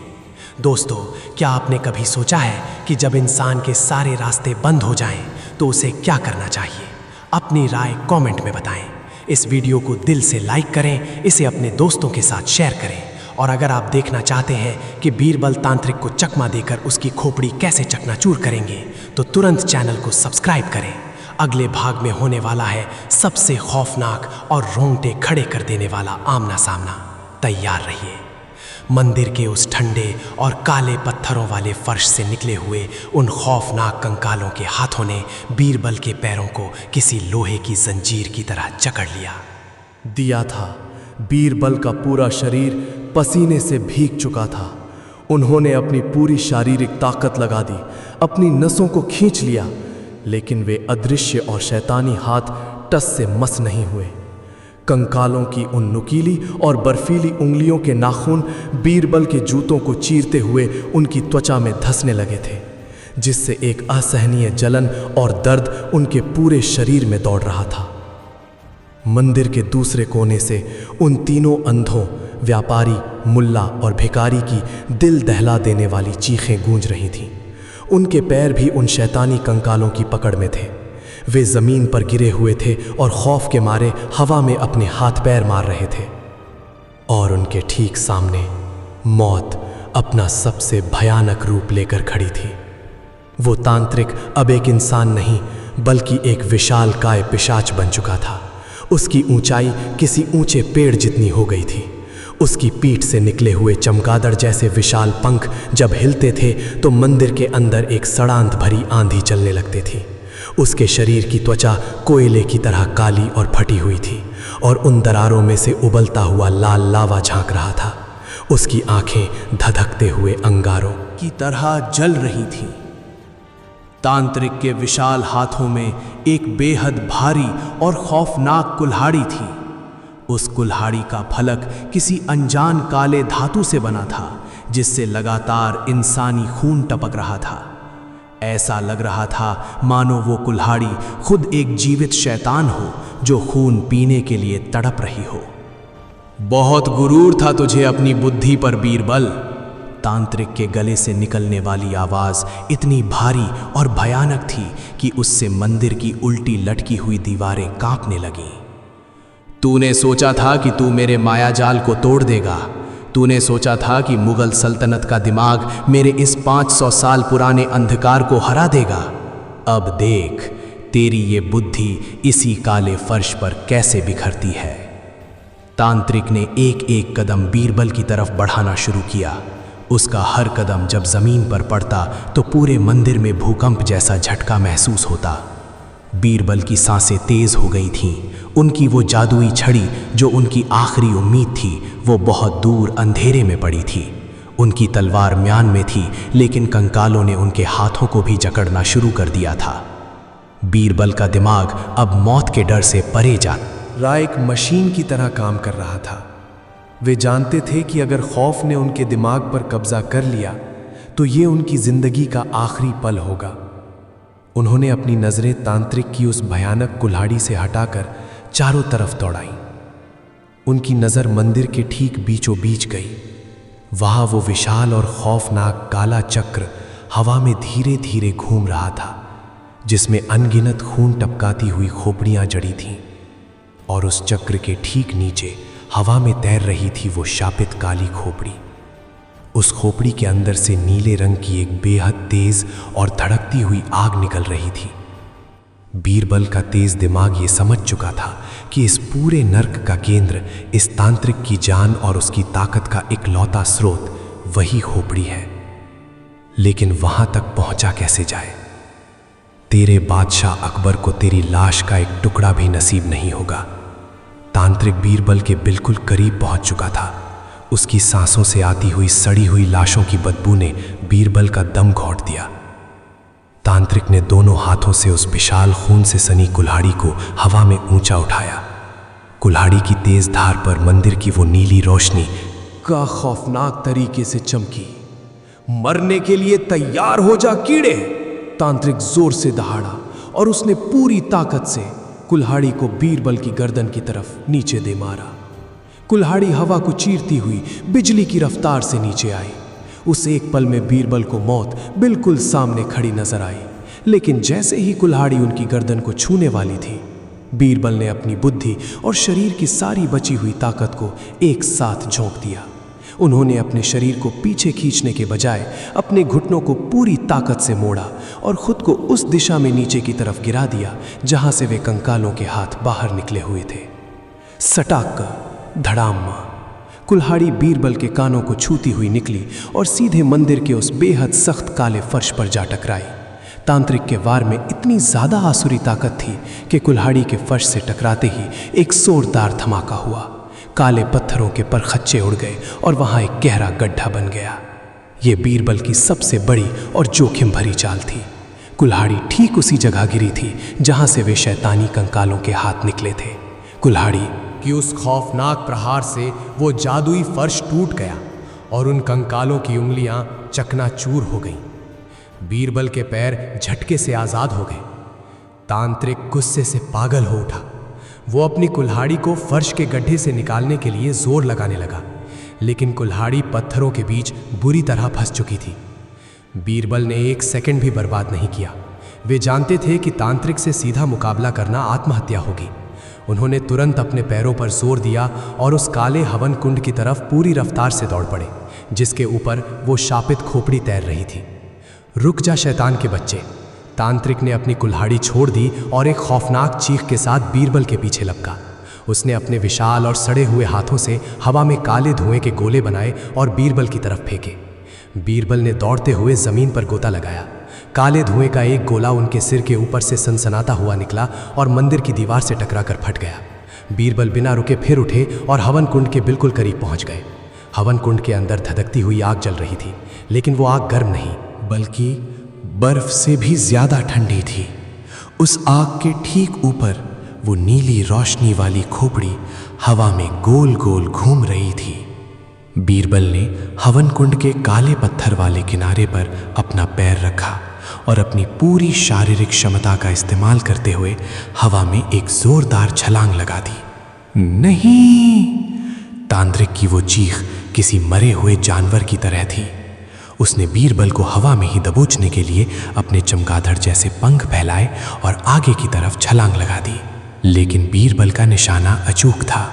Speaker 5: दोस्तों, क्या आपने कभी सोचा है कि जब इंसान के सारे रास्ते बंद हो जाएं, तो उसे क्या करना चाहिए? अपनी राय कमेंट में बताएं। इस वीडियो को दिल से लाइक करें, इसे अपने दोस्तों के साथ शेयर करें। और अगर आप देखना चाहते हैं कि बीरबल तांत्रिक को चकमा देकर उसकी खोपड़ी कैसे चकनाचूर करेंगे, तो तुरंत चैनल को सब्सक्राइब करें। अगले भाग में होने वाला है सबसे खौफनाक और रोंगटे खड़े कर देने वाला आमना सामना। तैयार रहिए। मंदिर के उस ठंडे और काले पत्थरों वाले फर्श से निकले हुए उन खौफनाक कंकालों के हाथों ने बीरबल के पैरों को किसी लोहे की जंजीर की तरह जकड़
Speaker 2: दिया था। बीरबल का पूरा शरीर पसीने से भीग चुका था। उन्होंने अपनी पूरी शारीरिक ताकत लगा दी, अपनी नसों को खींच लिया, लेकिन वे अदृश्य और शैतानी हाथ टस से मस नहीं हुए। कंकालों की उन नुकीली और बर्फीली उंगलियों के नाखून बीरबल के जूतों को चीरते हुए उनकी त्वचा में धंसने लगे थे, जिससे एक असहनीय जलन और दर्द उनके पूरे शरीर में दौड़ रहा था। मंदिर के दूसरे कोने से उन तीनों अंधों, व्यापारी, मुल्ला और भिखारी की दिल दहला देने वाली चीखें गूंज रही थीं। उनके पैर भी उन शैतानी कंकालों की पकड़ में थे। वे जमीन पर गिरे हुए थे और खौफ के मारे हवा में अपने हाथ पैर मार रहे थे। और उनके ठीक सामने मौत अपना सबसे भयानक रूप लेकर खड़ी थी।
Speaker 3: वो तांत्रिक अब एक इंसान नहीं बल्कि एक विशाल काय पिशाच बन चुका था। उसकी ऊंचाई किसी ऊंचे पेड़ जितनी हो गई थी। उसकी पीठ से निकले हुए चमगादड़ जैसे विशाल पंख जब हिलते थे तो मंदिर के अंदर एक सड़ांत भरी आंधी चलने लगती थी। उसके शरीर की त्वचा कोयले की तरह काली और फटी हुई थी और उन दरारों में से उबलता हुआ लाल लावा झांक रहा था। उसकी आंखें धधकते हुए अंगारों
Speaker 6: की तरह जल रही थीं। तांत्रिक के विशाल हाथों में एक बेहद भारी और खौफनाक कुल्हाड़ी थी। उस कुल्हाड़ी का फलक किसी अनजान काले धातु से बना था जिससे लगातार इंसानी खून टपक रहा था। ऐसा लग रहा था मानो वो कुल्हाड़ी खुद एक जीवित शैतान हो जो खून पीने के लिए तड़प रही हो।
Speaker 2: बहुत गुरूर था तुझे अपनी बुद्धि पर बीरबल।
Speaker 6: तांत्रिक के गले से निकलने वाली आवाज इतनी भारी और भयानक थी कि उससे मंदिर की उल्टी लटकी हुई दीवारें कांपने लगीं।
Speaker 2: तूने सोचा था कि तू मेरे मायाजाल को तोड़ देगा। तूने सोचा था कि मुगल सल्तनत का दिमाग मेरे इस 500 साल पुराने अंधकार को हरा देगा। अब देख तेरी ये बुद्धि इसी काले फर्श पर कैसे बिखरती है। तांत्रिक ने एक एक कदम बीरबल की तरफ बढ़ाना शुरू किया। उसका हर कदम जब जमीन पर पड़ता तो पूरे मंदिर में भूकंप जैसा झटका महसूस होता। बीरबल की सांसें तेज हो गई थीं। उनकी वो जादुई छड़ी जो उनकी आखिरी उम्मीद थी वो बहुत दूर अंधेरे में पड़ी थी। उनकी तलवार म्यान में थी लेकिन कंकालों ने उनके हाथों को भी जकड़ना शुरू कर दिया था। बीरबल का दिमाग अब मौत के डर से परे जा
Speaker 3: रहा एक मशीन की तरह काम कर रहा था। वे जानते थे कि अगर खौफ ने उनके दिमाग पर कब्जा कर लिया तो ये उनकी जिंदगी का आखिरी पल होगा। उन्होंने अपनी नजरें तांत्रिक की उस भयानक कुल्हाड़ी से हटाकर चारों तरफ दौड़ाई। उनकी नजर मंदिर के ठीक बीचों बीच गई। वहां वो विशाल और खौफनाक काला चक्र हवा में धीरे धीरे घूम रहा था जिसमें अनगिनत खून टपकाती हुई खोपड़ियां जड़ी थीं और उस चक्र के ठीक नीचे हवा में तैर रही थी वो शापित काली खोपड़ी। उस खोपड़ी के अंदर से नीले रंग की एक बेहद तेज और धड़कती हुई आग निकल रही थी। बीरबल का तेज दिमाग ये समझ चुका था कि इस पूरे नर्क का केंद्र इस तांत्रिक की जान और उसकी ताकत का इकलौता स्रोत वही खोपड़ी है। लेकिन वहां तक पहुंचा कैसे जाए? तेरे बादशाह अकबर को तेरी लाश का एक टुकड़ा भी नसीब नहीं होगा। तांत्रिक बीरबल के बिल्कुल करीब पहुंच चुका था। उसकी सांसों से आती हुई सड़ी हुई लाशों की बदबू ने बीरबल का दम घोंट दिया। तांत्रिक ने दोनों हाथों से उस विशाल खून से सनी कुल्हाड़ी को हवा में ऊंचा उठाया। कुल्हाड़ी की तेज धार पर मंदिर की वो नीली रोशनी का खौफनाक तरीके से चमकी। मरने के लिए तैयार हो जा कीड़े! तांत्रिक जोर से दहाड़ा और उसने पूरी ताकत से कुल्हाड़ी को बीरबल की गर्दन की तरफ नीचे दे मारा। कुल्हाड़ी हवा को चीरती हुई बिजली की रफ्तार से नीचे आई। उस एक पल में बीरबल को मौत बिल्कुल सामने खड़ी नजर आई। लेकिन जैसे ही कुल्हाड़ी उनकी गर्दन को छूने वाली थी, बीरबल ने अपनी बुद्धि और शरीर की सारी बची हुई ताकत को एक साथ झोंक दिया। उन्होंने अपने शरीर को पीछे खींचने के बजाय अपने घुटनों को पूरी ताकत से मोड़ा और खुद को उस दिशा में नीचे की तरफ गिरा दिया जहां से वे कंकालों के हाथ बाहर निकले हुए थे। सटाक धड़ाम कुल्हाड़ी बीरबल के कानों को छूती हुई निकली और सीधे मंदिर के उस बेहद सख्त काले फर्श पर जा टकराई। तांत्रिक के वार में इतनी ज्यादा आसुरी ताकत थी कि कुल्हाड़ी के फर्श से टकराते ही एक जोरदार धमाका हुआ। काले पत्थरों के परखच्चे उड़ गए और वहां एक गहरा गड्ढा बन गया। ये बीरबल की सबसे बड़ी और जोखिम भरी चाल थी। कुल्हाड़ी ठीक उसी जगह गिरी थी जहां से वे शैतानी कंकालों के हाथ निकले थे। कुल्हाड़ी
Speaker 6: कि उस खौफनाक प्रहार से वो जादुई फर्श टूट गया और उन कंकालों की उंगलियां चकनाचूर हो गईं। बीरबल के पैर झटके से आजाद हो गए। तांत्रिक गुस्से से पागल हो उठा। वो अपनी कुल्हाड़ी को फर्श के गड्ढे से निकालने के लिए जोर लगाने लगा, लेकिन कुल्हाड़ी पत्थरों के बीच बुरी तरह फंस चुकी थी। बीरबल ने एक सेकंड भी बर्बाद नहीं किया। वे जानते थे कि तांत्रिक से सीधा मुकाबला करना आत्महत्या होगी। उन्होंने तुरंत अपने पैरों पर जोर दिया और उस काले हवन कुंड की तरफ पूरी रफ्तार से दौड़ पड़े जिसके ऊपर वो शापित खोपड़ी तैर रही थी।
Speaker 3: रुक जा शैतान के बच्चे। तांत्रिक ने अपनी कुल्हाड़ी छोड़ दी और एक खौफनाक चीख के साथ बीरबल के पीछे लपका। उसने अपने विशाल और सड़े हुए हाथों से हवा में काले धुएं के गोले बनाए और बीरबल की तरफ फेंके। बीरबल ने दौड़ते हुए जमीन पर गोता लगाया। काले धुएं का एक गोला उनके सिर के ऊपर से सनसनाता हुआ निकला और मंदिर की दीवार से टकराकर फट गया। बीरबल बिना रुके फिर उठे और हवन कुंड के बिल्कुल करीब पहुंच गए। हवन कुंड के अंदर धधकती हुई आग जल रही थी, लेकिन वो आग गर्म नहीं
Speaker 2: बल्कि बर्फ से भी ज्यादा ठंडी थी। उस आग के ठीक ऊपर वो नीली रोशनी वाली खोपड़ी हवा में गोल गोल घूम रही थी। बीरबल ने हवन कुंड के काले पत्थर वाले किनारे पर अपना पैर रखा और अपनी पूरी शारीरिक क्षमता का इस्तेमाल करते हुए हवा में एक जोरदार छलांग लगा दी। नहीं! तांत्रिक की वो चीख किसी मरे हुए जानवर की तरह थी। उसने बीरबल को हवा में ही दबोचने के लिए अपने चमगादड़ जैसे पंख फैलाए और आगे की तरफ छलांग लगा दी। लेकिन बीरबल का निशाना अचूक था।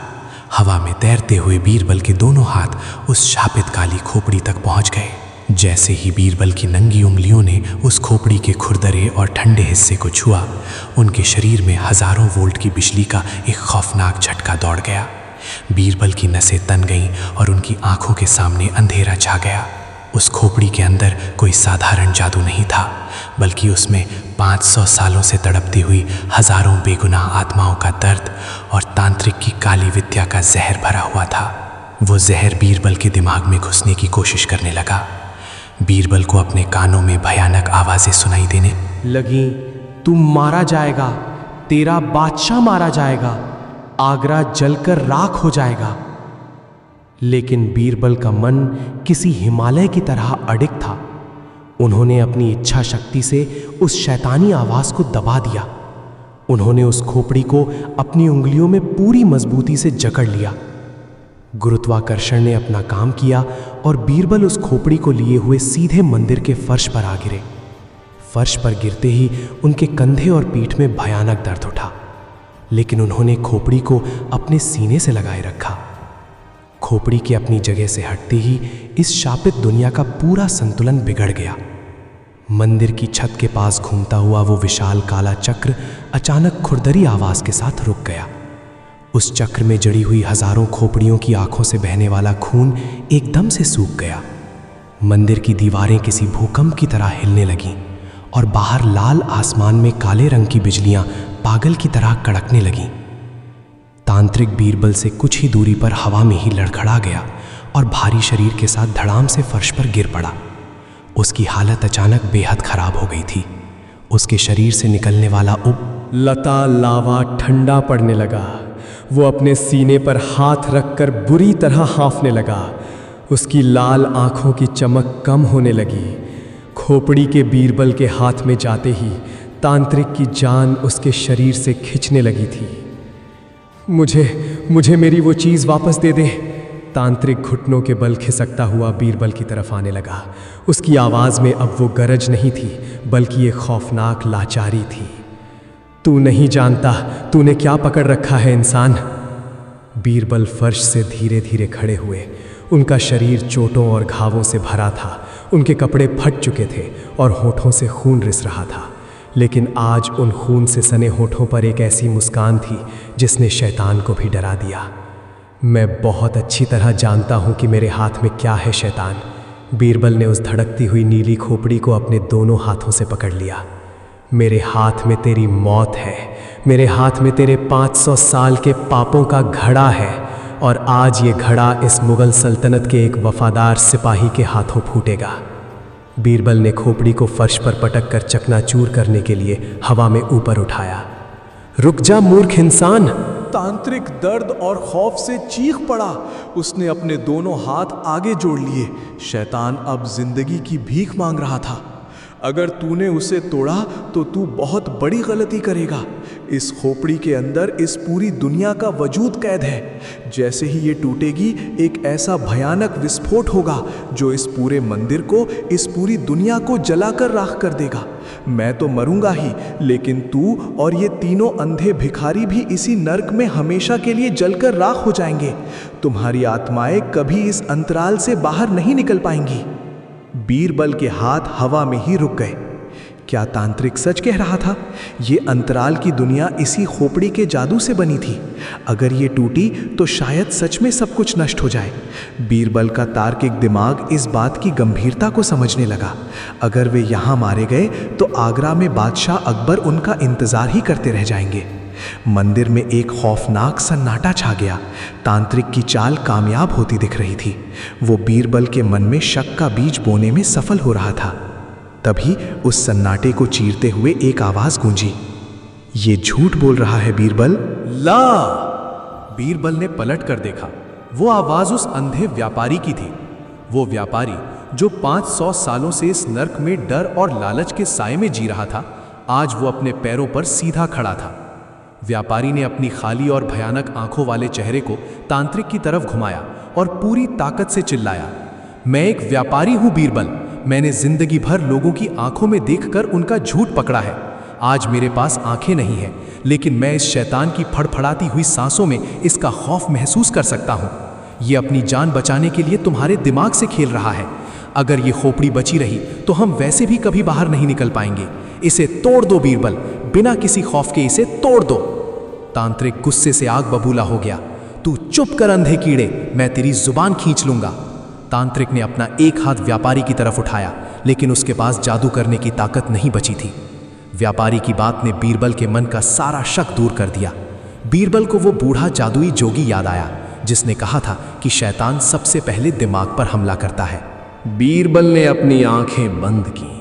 Speaker 2: हवा में तैरते हुए बीरबल के दोनों हाथ उस शापित काली खोपड़ी तक पहुंच गए। जैसे ही बीरबल की नंगी उंगलियों ने उस खोपड़ी के खुरदरे और ठंडे हिस्से को छुआ, उनके शरीर में हजारों वोल्ट की बिजली का एक खौफनाक झटका दौड़ गया। बीरबल की नसें तन गईं और उनकी आंखों के सामने अंधेरा छा गया। उस खोपड़ी के अंदर कोई साधारण जादू नहीं था, बल्कि उसमें 500 सालों से तड़पती हुई हजारों बेगुनाह आत्माओं का दर्द और तांत्रिक की काली विद्या का जहर भरा हुआ था। वो जहर बीरबल के दिमाग में घुसने की कोशिश करने लगा। बीरबल को अपने कानों में भयानक आवाजें सुनाई देने
Speaker 5: लगी, तू मारा जाएगा, तेरा बादशाह मारा जाएगा, आगरा जलकर राख हो जाएगा। लेकिन बीरबल का मन किसी हिमालय की तरह अडिग था। उन्होंने अपनी इच्छा शक्ति से उस शैतानी आवाज को दबा दिया। उन्होंने उस खोपड़ी को अपनी उंगलियों में पूरी मजबूती से जकड़ लिया। गुरुत्वाकर्षण ने अपना काम किया और बीरबल उस खोपड़ी को लिए हुए सीधे मंदिर के फर्श पर आ गिरे। फर्श पर गिरते ही उनके कंधे और पीठ में भयानक दर्द उठा, लेकिन उन्होंने खोपड़ी को अपने सीने से लगाए रखा। खोपड़ी के अपनी जगह से हटते ही इस शापित दुनिया का पूरा संतुलन बिगड़ गया। मंदिर की छत के पास घूमता हुआ वो विशाल काला चक्र अचानक खुरदरी आवाज के साथ रुक गया। उस चक्र में जड़ी हुई हजारों खोपड़ियों की आंखों से बहने वाला खून एकदम से सूख गया। मंदिर की दीवारें किसी भूकंप की तरह हिलने लगीं और बाहर लाल आसमान में काले रंग की बिजलियां पागल की तरह कड़कने लगीं। तांत्रिक बीरबल से कुछ ही दूरी पर हवा में ही लड़खड़ा गया और भारी शरीर के साथ धड़ाम से फर्श पर गिर पड़ा। उसकी हालत अचानक बेहद खराब हो गई थी। उसके शरीर से निकलने वाला
Speaker 3: लता लावा ठंडा पड़ने लगा। वो अपने सीने पर हाथ रखकर बुरी तरह हाँफने लगा। उसकी लाल आंखों की चमक कम होने लगी। खोपड़ी के बीरबल के हाथ में जाते ही तांत्रिक की जान उसके शरीर से खिंचने लगी थी। मुझे मेरी वो चीज़ वापस दे दे। तांत्रिक घुटनों के बल खिसकता हुआ बीरबल की तरफ आने लगा। उसकी आवाज़ में अब वो गरज नहीं थी, बल्कि एक खौफनाक लाचारी थी। तू नहीं जानता तूने क्या पकड़ रखा है इंसान। बीरबल फर्श से धीरे धीरे खड़े हुए। उनका शरीर चोटों और घावों से भरा था। उनके कपड़े फट चुके थे और होठों से खून रिस रहा था, लेकिन आज उन खून से सने होठों पर एक ऐसी मुस्कान थी जिसने शैतान को भी डरा दिया। मैं बहुत अच्छी तरह जानता हूं कि मेरे हाथ में क्या है शैतान। बीरबल ने उस धड़कती हुई नीली खोपड़ी को अपने दोनों हाथों से पकड़ लिया। मेरे हाथ में तेरी मौत है। मेरे हाथ में तेरे 500 साल के पापों का घड़ा है, और आज ये घड़ा इस मुगल सल्तनत के एक वफादार सिपाही के हाथों फूटेगा। बीरबल ने खोपड़ी को फर्श पर पटक कर चकनाचूर करने के लिए हवा में ऊपर उठाया। रुक जा मूर्ख इंसान!
Speaker 2: तांत्रिक दर्द और खौफ से चीख पड़ा। उसने अपने दोनों हाथ आगे जोड़ लिए। शैतान अब जिंदगी की भीख मांग रहा था। अगर तूने उसे तोड़ा तो तू बहुत बड़ी गलती करेगा। इस खोपड़ी के अंदर इस पूरी दुनिया का वजूद कैद है। जैसे ही ये टूटेगी, एक ऐसा भयानक विस्फोट होगा जो इस पूरे मंदिर को, इस पूरी दुनिया को जलाकर राख कर देगा। मैं तो मरूंगा ही, लेकिन तू और ये तीनों अंधे भिखारी भी इसी नर्क में हमेशा के लिए जलकर राख हो जाएंगे। तुम्हारी आत्माएं कभी इस अंतराल से बाहर नहीं निकल पाएंगी। बीरबल के हाथ हवा में ही रुक गए। क्या तांत्रिक सच कह रहा था? ये अंतराल की दुनिया इसी खोपड़ी के जादू से बनी थी। अगर ये टूटी तो शायद सच में सब कुछ नष्ट हो जाए। बीरबल का तार्किक दिमाग इस बात की गंभीरता को समझने लगा। अगर वे यहाँ मारे गए तो आगरा में बादशाह अकबर उनका इंतजार ही करते रह जाएंगे। मंदिर में एक खौफनाक सन्नाटा छा गया। तांत्रिक की चाल कामयाब होती दिख रही थी। वो बीरबल के मन में शक का बीज बोने में सफल हो रहा था। तभी उस सन्नाटे को चीरते हुए एक आवाज गूंजी। ये झूठ बोल रहा है बीरबल।
Speaker 3: ला! बीरबल ने पलट कर देखा। वो आवाज उस अंधे व्यापारी की थी। वो व्यापारी जो 500 सालों से इस नर्क में डर और लालच के साए में जी रहा था, आज वो अपने पैरों पर सीधा खड़ा था। व्यापारी ने अपनी खाली और भयानक आंखों वाले चेहरे को तांत्रिक की तरफ घुमाया और पूरी ताकत से चिल्लाया, मैं एक व्यापारी हूं बीरबल। मैंने जिंदगी भर लोगों की आंखों में देखकर उनका झूठ पकड़ा है। आज मेरे पास आंखें नहीं हैं, लेकिन मैं इस शैतान की फड़फड़ाती हुई सांसों में इसका खौफ महसूस कर सकता हूं। ये अपनी जान बचाने के लिए तुम्हारे दिमाग से खेल रहा है। अगर ये खोपड़ी बची रही तो हम वैसे भी कभी बाहर नहीं निकल पाएंगे। इसे तोड़ दो बीरबल, बिना किसी खौफ के इसे तोड़ दो। तांत्रिक गुस्से से आग बबूला हो गया। तू चुप कर अंधे कीड़े, मैं तेरी जुबान खींच लूंगा। तांत्रिक ने अपना एक हाथ व्यापारी की तरफ उठाया, लेकिन उसके पास जादू करने की ताकत नहीं बची थी। व्यापारी की बात ने बीरबल के मन का सारा शक दूर कर दिया। बीरबल को वो बूढ़ा जादुई जोगी याद आया, जिसने कहा था कि शैतान सबसे पहले दिमाग पर हमला करता है।
Speaker 6: बीरबल ने अपनी आंखें बंद की।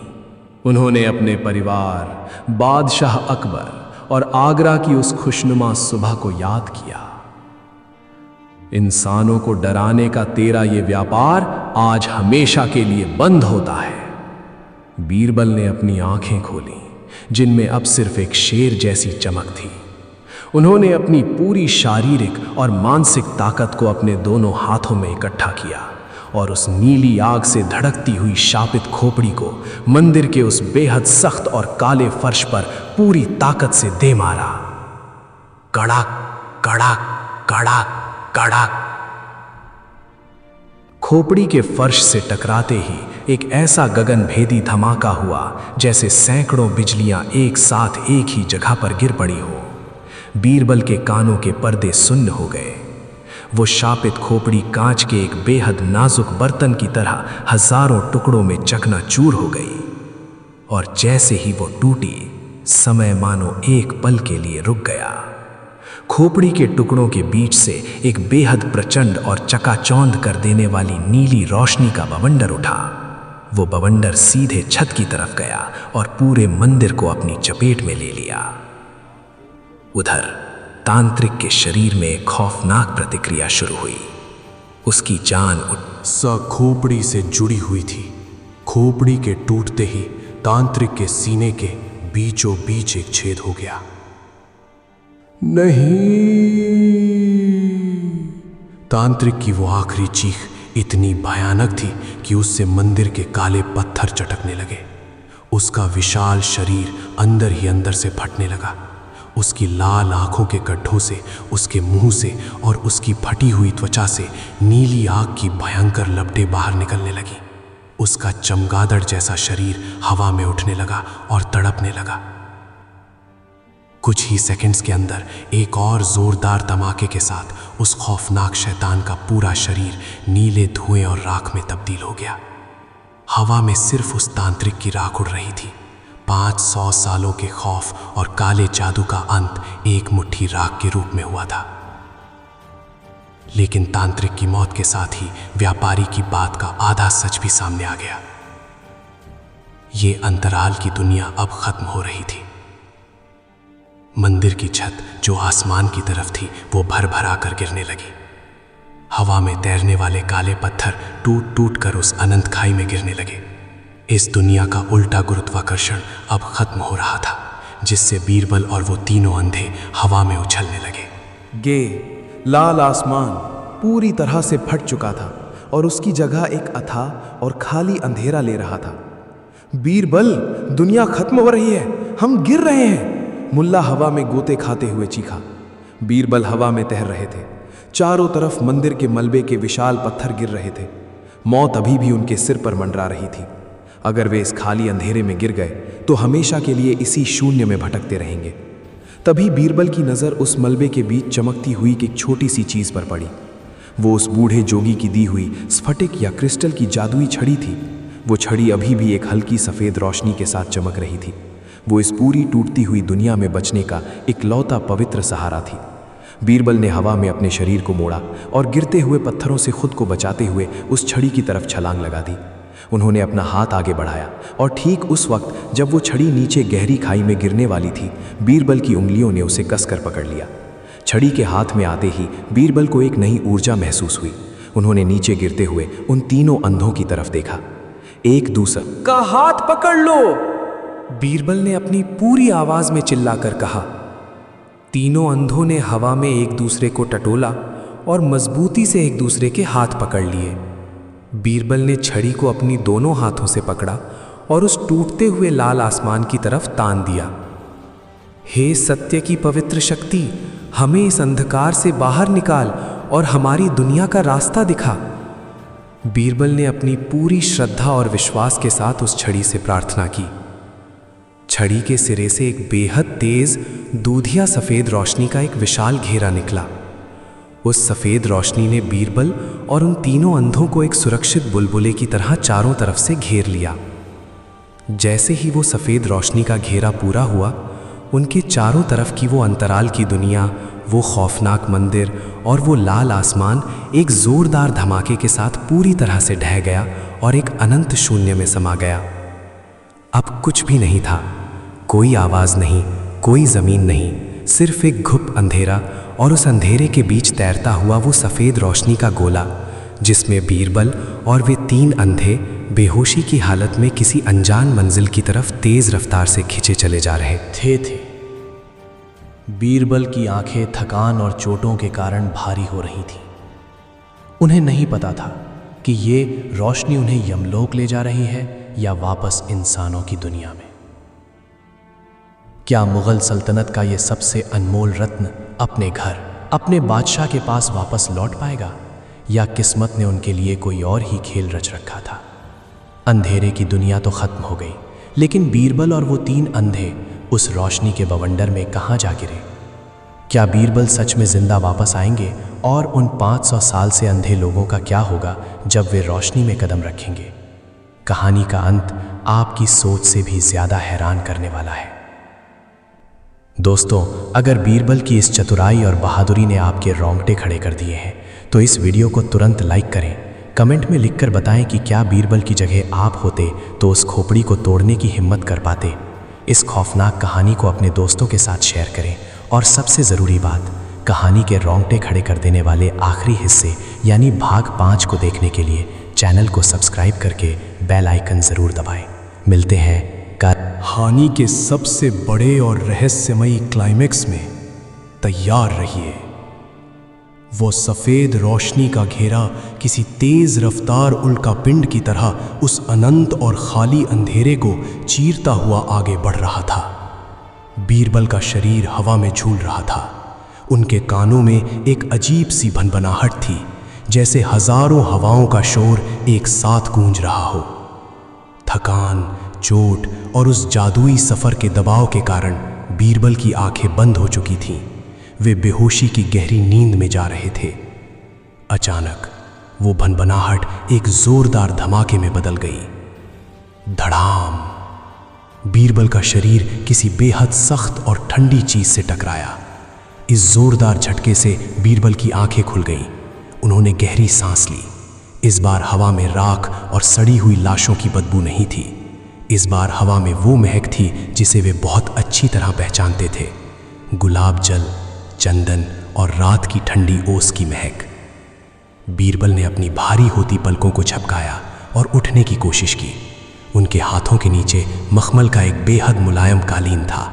Speaker 6: उन्होंने अपने परिवार, बादशाह अकबर और आगरा की उस खुशनुमा सुबह को याद किया। इंसानों को डराने का तेरा ये व्यापार आज हमेशा के लिए बंद होता है। बीरबल ने अपनी आंखें खोली, जिनमें अब सिर्फ एक शेर जैसी चमक थी। उन्होंने अपनी पूरी शारीरिक और मानसिक ताकत को अपने दोनों हाथों में इकट्ठा किया और उस नीली आग से धड़कती हुई शापित खोपड़ी को मंदिर के उस बेहद सख्त और काले फर्श पर पूरी ताकत से दे मारा। कड़ाक कड़ाक कड़ाक कड़ाक। खोपड़ी के फर्श से टकराते ही एक ऐसा गगनभेदी धमाका हुआ जैसे सैकड़ों बिजलियां एक साथ एक ही जगह पर गिर पड़ी हो। बीरबल के कानों के पर्दे सुन्न हो गए। वो शापित खोपड़ी कांच के एक बेहद नाजुक बर्तन की तरह हजारों टुकड़ों में चकनाचूर हो गई, और जैसे ही वो टूटी, समय मानो एक पल के लिए रुक गया। खोपड़ी के टुकड़ों के बीच से एक बेहद प्रचंड और चकाचौंध कर देने वाली नीली रोशनी का बवंडर उठा। वो बवंडर सीधे छत की तरफ गया और पूरे मंदिर को अपनी चपेट में ले लिया। उधर तांत्रिक के शरीर में एक खौफनाक प्रतिक्रिया शुरू हुई। उसकी जान
Speaker 1: खोपड़ी से जुड़ी हुई थी। खोपड़ी के टूटते ही तांत्रिक के सीने के बीचों बीच एक छेद हो गया। नहीं! तांत्रिक की वो आखिरी चीख इतनी भयानक थी कि उससे मंदिर के काले पत्थर चटकने लगे। उसका विशाल शरीर अंदर ही अंदर से फटने लगा। उसकी लाल आंखों के गड्ढों से, उसके मुंह से और उसकी फटी हुई त्वचा से नीली आग की भयंकर लपटें बाहर निकलने लगी। उसका चमगादड़ जैसा शरीर हवा में उठने लगा और तड़पने लगा। कुछ ही सेकंड्स के अंदर एक और जोरदार धमाके के साथ उस खौफनाक शैतान का पूरा शरीर नीले धुएं और राख में तब्दील हो गया। हवा में सिर्फ उस तांत्रिक की राख उड़ रही थी। 500 सालों के खौफ और काले जादू का अंत एक मुट्ठी राख के रूप में हुआ था। लेकिन तांत्रिक की मौत के साथ ही व्यापारी की बात का आधा सच भी सामने आ गया। ये अंतराल की दुनिया अब खत्म हो रही थी। मंदिर की छत जो आसमान की तरफ थी वो भर भरा कर गिरने लगी। हवा में तैरने वाले काले पत्थर टूट टूट कर उस अनंत खाई में गिरने लगे। इस दुनिया का उल्टा गुरुत्वाकर्षण अब खत्म हो रहा था, जिससे बीरबल और वो तीनों अंधे हवा में उछलने लगे।
Speaker 2: लाल आसमान पूरी तरह से फट चुका था और उसकी जगह एक अथाह और खाली अंधेरा ले रहा था। बीरबल, दुनिया खत्म हो रही है, हम गिर रहे हैं। मुल्ला हवा में गोते खाते हुए चीखा। बीरबल हवा में तैर रहे थे। चारों तरफ मंदिर के मलबे के विशाल पत्थर गिर रहे थे। मौत अभी भी उनके सिर पर मंडरा रही थी। अगर वे इस खाली अंधेरे में गिर गए तो हमेशा के लिए इसी शून्य में भटकते रहेंगे। तभी बीरबल की नज़र उस मलबे के बीच चमकती हुई एक छोटी सी चीज़ पर पड़ी। वो उस बूढ़े जोगी की दी हुई स्फटिक या क्रिस्टल की जादुई छड़ी थी। वो छड़ी अभी भी एक हल्की सफ़ेद रोशनी के साथ चमक रही थी। वो इस पूरी टूटती हुई दुनिया में बचने का इकलौता पवित्र सहारा थी। बीरबल ने हवा में अपने शरीर को मोड़ा और गिरते हुए पत्थरों से खुद को बचाते हुए उस छड़ी की तरफ छलांग लगा दी। उन्होंने अपना हाथ आगे बढ़ाया और ठीक उस वक्त जब वो छड़ी नीचे गहरी खाई में गिरने वाली थी, बीरबल की उंगलियों ने उसे कसकर पकड़ लिया। छड़ी के हाथ में आते ही बीरबल को एक नई ऊर्जा महसूस हुई। उन्होंने नीचे गिरते हुए उन तीनों अंधों की तरफ देखा। एक दूसरे
Speaker 3: का हाथ पकड़ लो, बीरबल ने अपनी पूरी आवाज में चिल्लाकर कहा। तीनों अंधों ने हवा में एक दूसरे को टटोला और मजबूती से एक दूसरे के हाथ पकड़ लिए। बीरबल ने छड़ी को अपनी दोनों हाथों से पकड़ा और उस टूटते हुए लाल आसमान की तरफ तान दिया। हे सत्य की पवित्र शक्ति, हमें इस अंधकार से बाहर निकाल और हमारी दुनिया का रास्ता दिखा। बीरबल ने अपनी पूरी श्रद्धा और विश्वास के साथ उस छड़ी से प्रार्थना की। छड़ी के सिरे से एक बेहद तेज दूधिया सफ़ेद रोशनी का एक विशाल घेरा निकला। उस सफ़ेद रोशनी ने बीरबल और उन तीनों अंधों को एक सुरक्षित बुलबुले की तरह चारों तरफ से घेर लिया। जैसे ही वो सफ़ेद रोशनी का घेरा पूरा हुआ, उनके चारों तरफ की वो अंतराल की दुनिया, वो खौफनाक मंदिर और वो लाल आसमान एक ज़ोरदार धमाके के साथ पूरी तरह से ढह गया और एक अनंत शून्य में समा गया। अब कुछ भी नहीं था, कोई आवाज़ नहीं, कोई ज़मीन नहीं, सिर्फ एक घुप अंधेरा और उस अंधेरे के बीच तैरता हुआ वो सफ़ेद रोशनी का गोला, जिसमें बीरबल और वे तीन अंधे बेहोशी की हालत में किसी अनजान मंजिल की तरफ तेज़ रफ्तार से खिंचे चले जा रहे
Speaker 6: थे। बीरबल की आंखें थकान और चोटों के कारण भारी हो रही थीं। उन्हें नहीं पता था कि ये रोशनी उन्हें यमलोक ले जा रही है या वापस इंसानों की दुनिया में। क्या मुगल सल्तनत का ये सबसे अनमोल रत्न अपने घर, अपने बादशाह के पास वापस लौट पाएगा, या किस्मत ने उनके लिए कोई और ही खेल रच रखा था? अंधेरे की दुनिया तो खत्म हो गई, लेकिन बीरबल और वो तीन अंधे उस रोशनी के बवंडर में कहाँ जा गिरे? क्या बीरबल सच में जिंदा वापस आएंगे? और उन 500 साल से अंधे लोगों का क्या होगा जब वे रोशनी में कदम रखेंगे? कहानी का अंत आपकी सोच से भी ज्यादा हैरान करने वाला है। दोस्तों, अगर बीरबल की इस चतुराई और बहादुरी ने आपके रोंगटे खड़े कर दिए हैं तो इस वीडियो को तुरंत लाइक करें। कमेंट में लिखकर बताएं कि क्या बीरबल की जगह आप होते तो उस खोपड़ी को तोड़ने की हिम्मत कर पाते। इस खौफनाक कहानी को अपने दोस्तों के साथ शेयर करें और सबसे ज़रूरी बात, कहानी के रोंगटे खड़े कर देने वाले आखिरी हिस्से यानी भाग 5 को देखने के लिए चैनल को सब्सक्राइब करके बेल आइकन ज़रूर दबाएं। मिलते हैं
Speaker 4: कहानी के सबसे बड़े और रहस्यमयी क्लाइमेक्स में। तैयार रहिए। वो सफ़ेद रोशनी का घेरा किसी तेज़ रफ्तार उल्का पिंड की तरह उस अनंत और खाली अंधेरे को चीरता हुआ आगे बढ़ रहा था। बीरबल का शरीर हवा में झूल रहा था। उनके कानों में एक अजीब सी भनभनाहट थी, जैसे हजारों हवाओं का शोर एक साथ गूंज रहा हो। थकान, चोट और उस जादुई सफ़र के दबाव के कारण बीरबल की आंखें बंद हो चुकी थीं। वे बेहोशी की गहरी नींद में जा रहे थे। अचानक वो भनभनाहट एक जोरदार धमाके में बदल गई। धड़ाम! बीरबल का शरीर किसी बेहद सख्त और ठंडी चीज से टकराया। इस जोरदार झटके से बीरबल की आंखें खुल गईं। उन्होंने गहरी सांस ली। इस बार हवा में राख और सड़ी हुई लाशों की बदबू नहीं थी। इस बार हवा में वो महक थी जिसे वे बहुत अच्छी तरह पहचानते थे। गुलाब जल, चंदन और रात की ठंडी ओस की महक। बीरबल ने अपनी भारी होती पलकों को झपकाया और उठने की कोशिश की। उनके हाथों के नीचे मखमल का एक बेहद मुलायम कालीन था।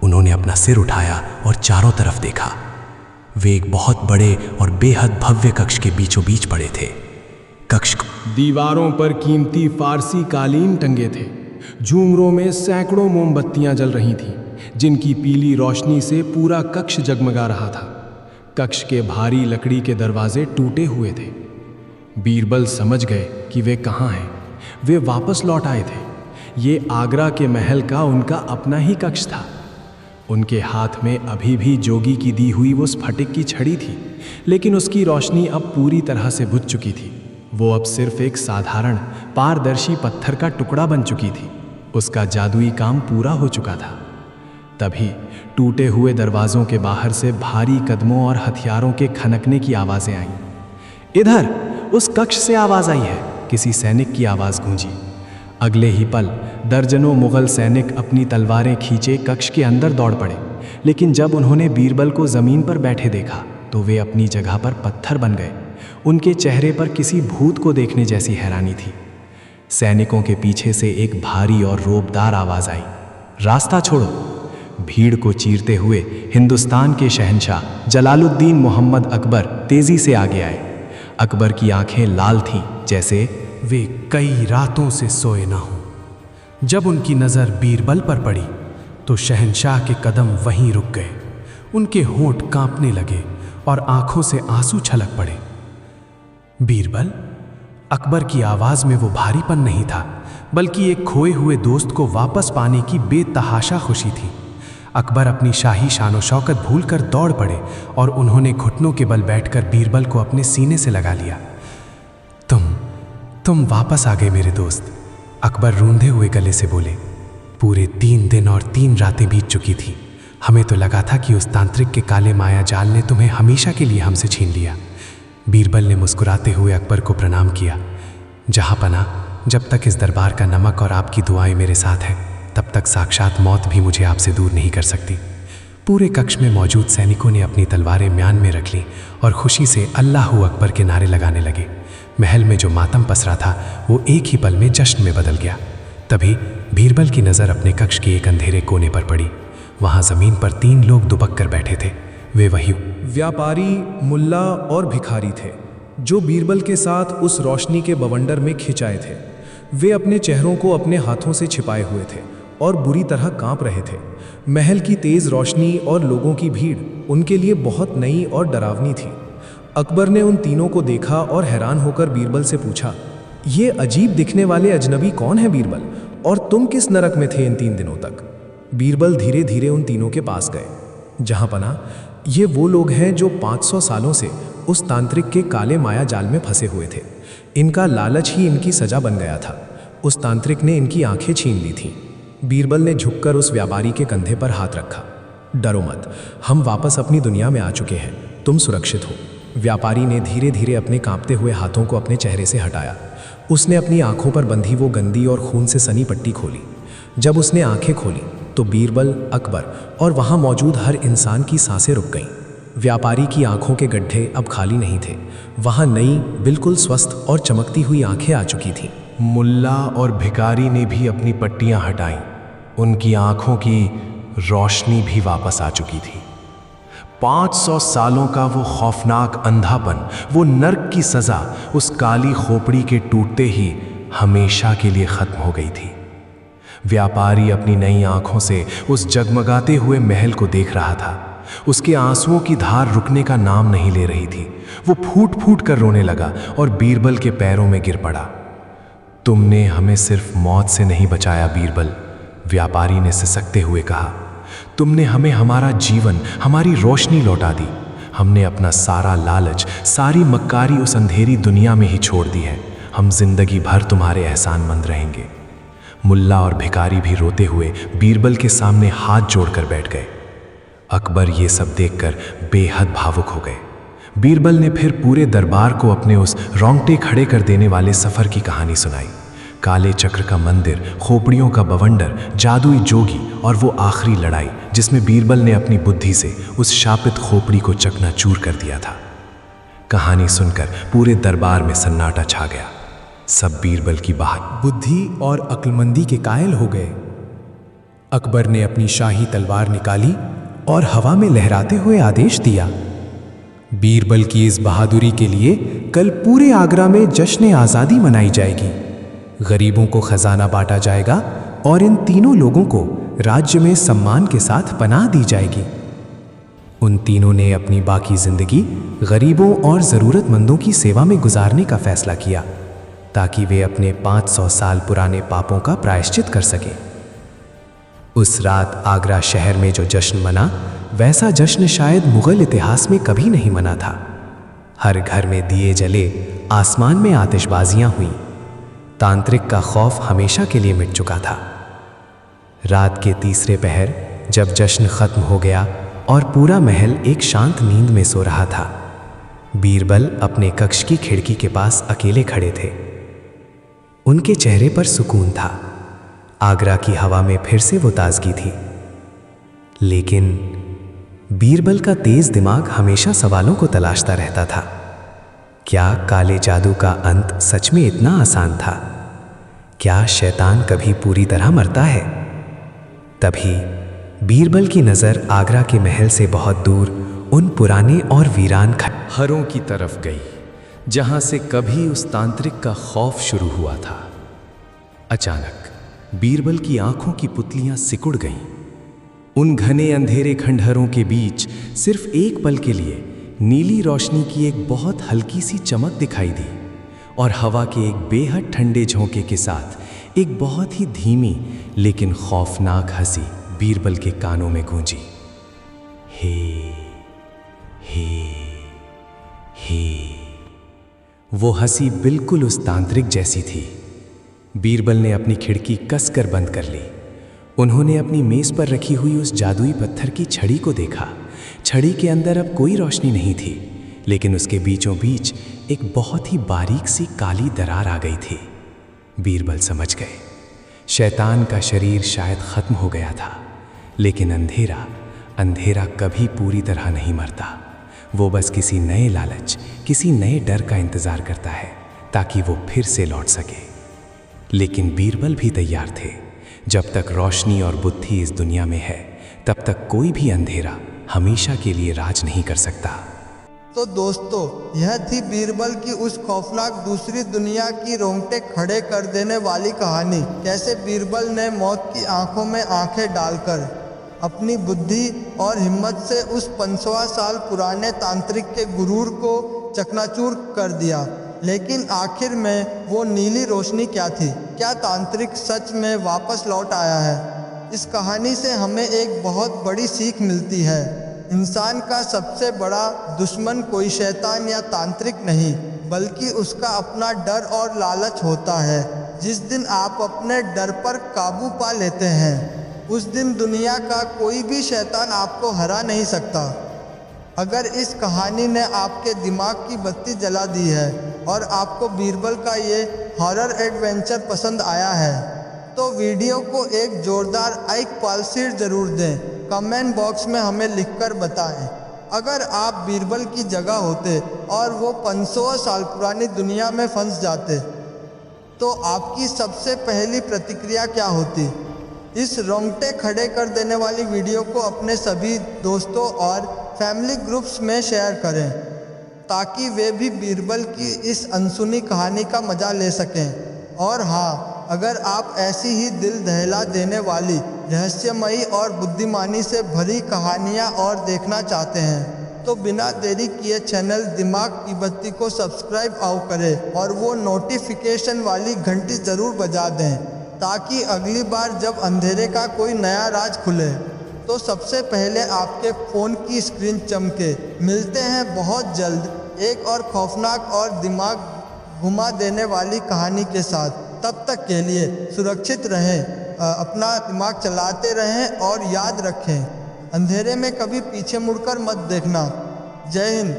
Speaker 4: उन्होंने अपना सिर उठाया और चारों तरफ देखा। वे एक बहुत बड़े और बेहद भव्य कक्ष के बीचों बीच पड़े थे। कक्ष
Speaker 2: दीवारों पर कीमती फारसी कालीन टंगे थे। झूमरों में सैकड़ों मोमबत्तियां जल रही थीं, जिनकी पीली रोशनी से पूरा कक्ष जगमगा रहा था। कक्ष के भारी लकड़ी के दरवाजे टूटे हुए थे। बीरबल समझ गए कि वे कहाँ हैं। वे वापस लौट आए थे। ये आगरा के महल का उनका अपना ही कक्ष था। उनके हाथ में अभी भी जोगी की दी हुई वो स्फटिक की छड़ी थी, लेकिन उसकी रोशनी अब पूरी तरह से बुझ चुकी थी। वो अब सिर्फ एक साधारण पारदर्शी पत्थर का टुकड़ा बन चुकी थी। उसका जादुई काम पूरा हो चुका था। तभी टूटे हुए दरवाजों के बाहर से भारी कदमों और हथियारों के खनकने की आवाजें आईं। इधर उस कक्ष से आवाज आई है, किसी सैनिक की आवाज गूंजी। अगले ही पल दर्जनों मुगल सैनिक अपनी तलवारें खींचे कक्ष के अंदर दौड़ पड़े, लेकिन जब उन्होंने बीरबल को जमीन पर बैठे देखा तो वे अपनी जगह पर पत्थर बन गए। उनके चेहरे पर किसी भूत को देखने जैसी हैरानी थी। सैनिकों के पीछे से एक भारी और रोबदार आवाज आई, रास्ता छोड़ो। भीड़ को चीरते हुए हिंदुस्तान के शहंशाह जलालुद्दीन मोहम्मद अकबर तेजी से आगे आए। अकबर की आंखें लाल थीं, जैसे
Speaker 5: वे कई रातों से सोए न हों। जब उनकी नज़र बीरबल पर पड़ी तो शहंशाह के कदम वहीं रुक गए। उनके होंठ कांपने लगे और आंखों से आंसू छलक पड़े। बीरबल? अकबर की आवाज में वो भारीपन नहीं था, बल्कि एक खोए हुए दोस्त को वापस पाने की बेतहाशा खुशी थी। अकबर अपनी शाही शान और शौकत भूलकर दौड़ पड़े और उन्होंने घुटनों के बल बैठकर बीरबल को अपने सीने से लगा लिया। तुम वापस आ गए मेरे दोस्त, अकबर रूंधे हुए गले से बोले। पूरे 3 दिन और 3 रातें बीत चुकी थी। हमें तो लगा था कि उस तांत्रिक के काले माया जाल ने तुम्हें हमेशा के लिए हमसे छीन लिया। बीरबल ने मुस्कुराते हुए अकबर को प्रणाम किया। जहाँ पना, जब तक इस दरबार का नमक और आपकी दुआएं मेरे साथ हैं, तब तक साक्षात मौत भी मुझे आपसे दूर नहीं कर सकती। पूरे कक्ष में मौजूद सैनिकों ने अपनी तलवारें म्यान में रख लीं और खुशी से अल्लाहू अकबर के नारे लगाने लगे। महल में जो मातम पसरा था वो एक ही पल में जश्न में बदल गया। तभी बीरबल की नज़र अपने कक्ष के एक अंधेरे कोने पर पड़ी। वहाँ ज़मीन पर 3 लोग दुबक कर बैठे थे। वे वही
Speaker 2: व्यापारी, मुल्ला और भिखारी थे जो बीरबल के साथ उस रोशनी के बवंडर में खिंचाए थे। वे अपने चेहरों को अपने हाथों से छिपाए हुए थे और बुरी तरह कांप रहे थे। महल की तेज रोशनी और लोगों की भीड़ उनके लिए बहुत नई और डरावनी थी। अकबर ने उन तीनों को देखा और हैरान होकर बीरबल से पूछा, ये अजीब दिखने वाले अजनबी कौन है बीरबल, और तुम किस नरक में थे इन 3 दिनों तक? बीरबल धीरे धीरे उन तीनों के पास गए। जहां पना, ये वो लोग हैं जो 500 सालों से उस तांत्रिक के काले माया जाल में फंसे हुए थे। इनका लालच ही इनकी सजा बन गया था। उस तांत्रिक ने इनकी आंखें छीन ली थीं। बीरबल ने झुककर उस व्यापारी के कंधे पर हाथ रखा। डरो मत, हम वापस अपनी दुनिया में आ चुके हैं, तुम सुरक्षित हो। व्यापारी ने धीरे धीरे अपने कांपते हुए हाथों को अपने चेहरे से हटाया। उसने अपनी आंखों पर बंधी वो गंदी और खून से सनी पट्टी खोली। जब उसने आंखें खोली तो बीरबल, अकबर और वहां मौजूद हर इंसान की सांसें रुक गईं। व्यापारी की आंखों के गड्ढे अब खाली नहीं थे। वहां नई, बिल्कुल स्वस्थ और चमकती हुई आंखें आ चुकी थीं।
Speaker 1: मुल्ला और भिखारी ने भी अपनी पट्टियां हटाईं। उनकी आंखों की रोशनी भी वापस आ चुकी थी। 500 सालों का वो खौफनाक अंधापन, वो नर्क की सजा उस काली खोपड़ी के टूटते ही हमेशा के लिए खत्म हो गई थी। व्यापारी अपनी नई आंखों से उस जगमगाते हुए महल को देख रहा था। उसके आंसुओं की धार रुकने का नाम नहीं ले रही थी। वो फूट फूट कर रोने लगा और बीरबल के पैरों में गिर पड़ा। तुमने हमें सिर्फ मौत से नहीं बचाया बीरबल, व्यापारी ने सिसकते हुए कहा। तुमने हमें हमारा जीवन, हमारी रोशनी लौटा दी। हमने अपना सारा लालच, सारी मक्कारी उस अंधेरी दुनिया में ही छोड़ दी है। हम जिंदगी भर तुम्हारे एहसानमंद रहेंगे। मुल्ला और भिखारी भी रोते हुए बीरबल के सामने हाथ जोड़कर बैठ गए। अकबर ये सब देखकर बेहद भावुक हो गए। बीरबल ने फिर पूरे दरबार को अपने उस रोंगटे खड़े कर देने वाले सफर की कहानी सुनाई। काले चक्र का मंदिर, खोपड़ियों का बवंडर, जादुई जोगी और वो आखिरी लड़ाई जिसमें बीरबल ने अपनी बुद्धि से उस शापित खोपड़ी को चकनाचूर कर दिया था। कहानी सुनकर पूरे दरबार में सन्नाटा छा गया। सब बीरबल की बात,
Speaker 2: बुद्धि और अक्लमंदी के कायल हो गए। अकबर ने अपनी शाही तलवार निकाली और हवा में लहराते हुए आदेश दिया, बीरबल की इस बहादुरी के लिए कल पूरे आगरा में जश्न आज़ादी मनाई जाएगी। गरीबों को खजाना बांटा जाएगा और इन तीनों लोगों को राज्य में सम्मान के साथ पनाह दी जाएगी।
Speaker 3: उन तीनों ने अपनी बाकी जिंदगी गरीबों और ज़रूरतमंदों की सेवा में गुजारने का फैसला किया ताकि वे अपने 500 साल पुराने पापों का प्रायश्चित कर सकें। उस रात आगरा शहर में जो जश्न मना, वैसा जश्न शायद मुगल इतिहास में कभी नहीं मना था। हर घर में दिए जले, आसमान में आतिशबाजियां हुईं। तांत्रिक का खौफ हमेशा के लिए मिट चुका था। रात के तीसरे पहर जब जश्न खत्म हो गया और पूरा महल एक शांत नींद में सो रहा था, बीरबल अपने कक्ष की खिड़की के पास अकेले खड़े थे। उनके चेहरे पर सुकून था। आगरा की हवा में फिर से वो ताजगी थी। लेकिन बीरबल का तेज दिमाग हमेशा सवालों को तलाशता रहता था। क्या काले जादू का अंत सच में इतना आसान था? क्या शैतान कभी पूरी तरह मरता है? तभी बीरबल की नज़र आगरा के महल से बहुत दूर उन पुराने और वीरान
Speaker 2: हरों की तरफ गई जहां से कभी उस तांत्रिक का खौफ शुरू हुआ था। अचानक बीरबल की आंखों की पुतलियां सिकुड़ गईं। उन घने अंधेरे खंडहरों के बीच सिर्फ एक पल के लिए नीली रोशनी की एक बहुत हल्की सी चमक दिखाई दी और हवा के एक बेहद ठंडे झोंके के साथ एक बहुत ही धीमी लेकिन खौफनाक हंसी बीरबल के कानों में गूंजी। हे हे हे। वो हंसी बिल्कुल उस तांत्रिक जैसी थी। बीरबल ने अपनी खिड़की कसकर बंद कर ली। उन्होंने अपनी मेज पर रखी हुई उस जादुई पत्थर की छड़ी को देखा। छड़ी के अंदर अब कोई रोशनी नहीं थी, लेकिन उसके बीचों बीच एक बहुत ही बारीक सी काली दरार आ गई थी। बीरबल समझ गए, शैतान का शरीर शायद खत्म हो गया था, लेकिन अंधेरा कभी पूरी तरह नहीं मरता। वो बस किसी नए लालच, किसी नए डर का इंतजार करता है ताकि वो फिर से लौट सके। लेकिन बीरबल भी तैयार थे। जब तक रोशनी और बुद्धि इस दुनिया में है, तब तक कोई भी अंधेरा हमेशा के लिए राज नहीं कर सकता।
Speaker 7: तो दोस्तों, यह थी बीरबल की उस खौफनाक दूसरी दुनिया की रोंगटे खड़े कर देने वाली कहानी। कैसे बीरबल ने मौत की आंखों में आंखें डालकर अपनी बुद्धि और हिम्मत से उस 500 साल पुराने तांत्रिक के गुरूर को चकनाचूर कर दिया। लेकिन आखिर में वो नीली रोशनी क्या थी? क्या तांत्रिक सच में वापस लौट आया है? इस कहानी से हमें एक बहुत बड़ी सीख मिलती है। इंसान का सबसे बड़ा दुश्मन कोई शैतान या तांत्रिक नहीं, बल्कि उसका अपना डर और लालच होता है। जिस दिन आप अपने डर पर काबू पा लेते हैं, उस दिन दुनिया का कोई भी शैतान आपको हरा नहीं सकता। अगर इस कहानी ने आपके दिमाग की बत्ती जला दी है और आपको बीरबल का ये हॉरर एडवेंचर पसंद आया है, तो वीडियो को एक जोरदार लाइक पालसीट ज़रूर दें। कमेंट बॉक्स में हमें लिखकर बताएं। अगर आप बीरबल की जगह होते और वो 500 साल पुरानी दुनिया में फंस जाते, तो आपकी सबसे पहली प्रतिक्रिया क्या होती? इस रोंगटे खड़े कर देने वाली वीडियो को अपने सभी दोस्तों और फैमिली ग्रुप्स में शेयर करें, ताकि वे भी बीरबल की इस अनसुनी कहानी का मज़ा ले सकें। और हाँ, अगर आप ऐसी ही दिल दहला देने वाली, रहस्यमयी और बुद्धिमानी से भरी कहानियाँ और देखना चाहते हैं, तो बिना देरी किए चैनल दिमाग की बत्ती को सब्सक्राइब आओ करें और वो नोटिफिकेशन वाली घंटी ज़रूर बजा दें, ताकि अगली बार जब अंधेरे का कोई नया राज खुले तो सबसे पहले आपके फ़ोन की स्क्रीन चमके। मिलते हैं बहुत जल्द एक और खौफनाक और दिमाग घुमा देने वाली कहानी के साथ। तब तक के लिए सुरक्षित रहें, अपना दिमाग चलाते रहें और याद रखें, अंधेरे में कभी पीछे मुड़कर मत देखना। जय हिंद।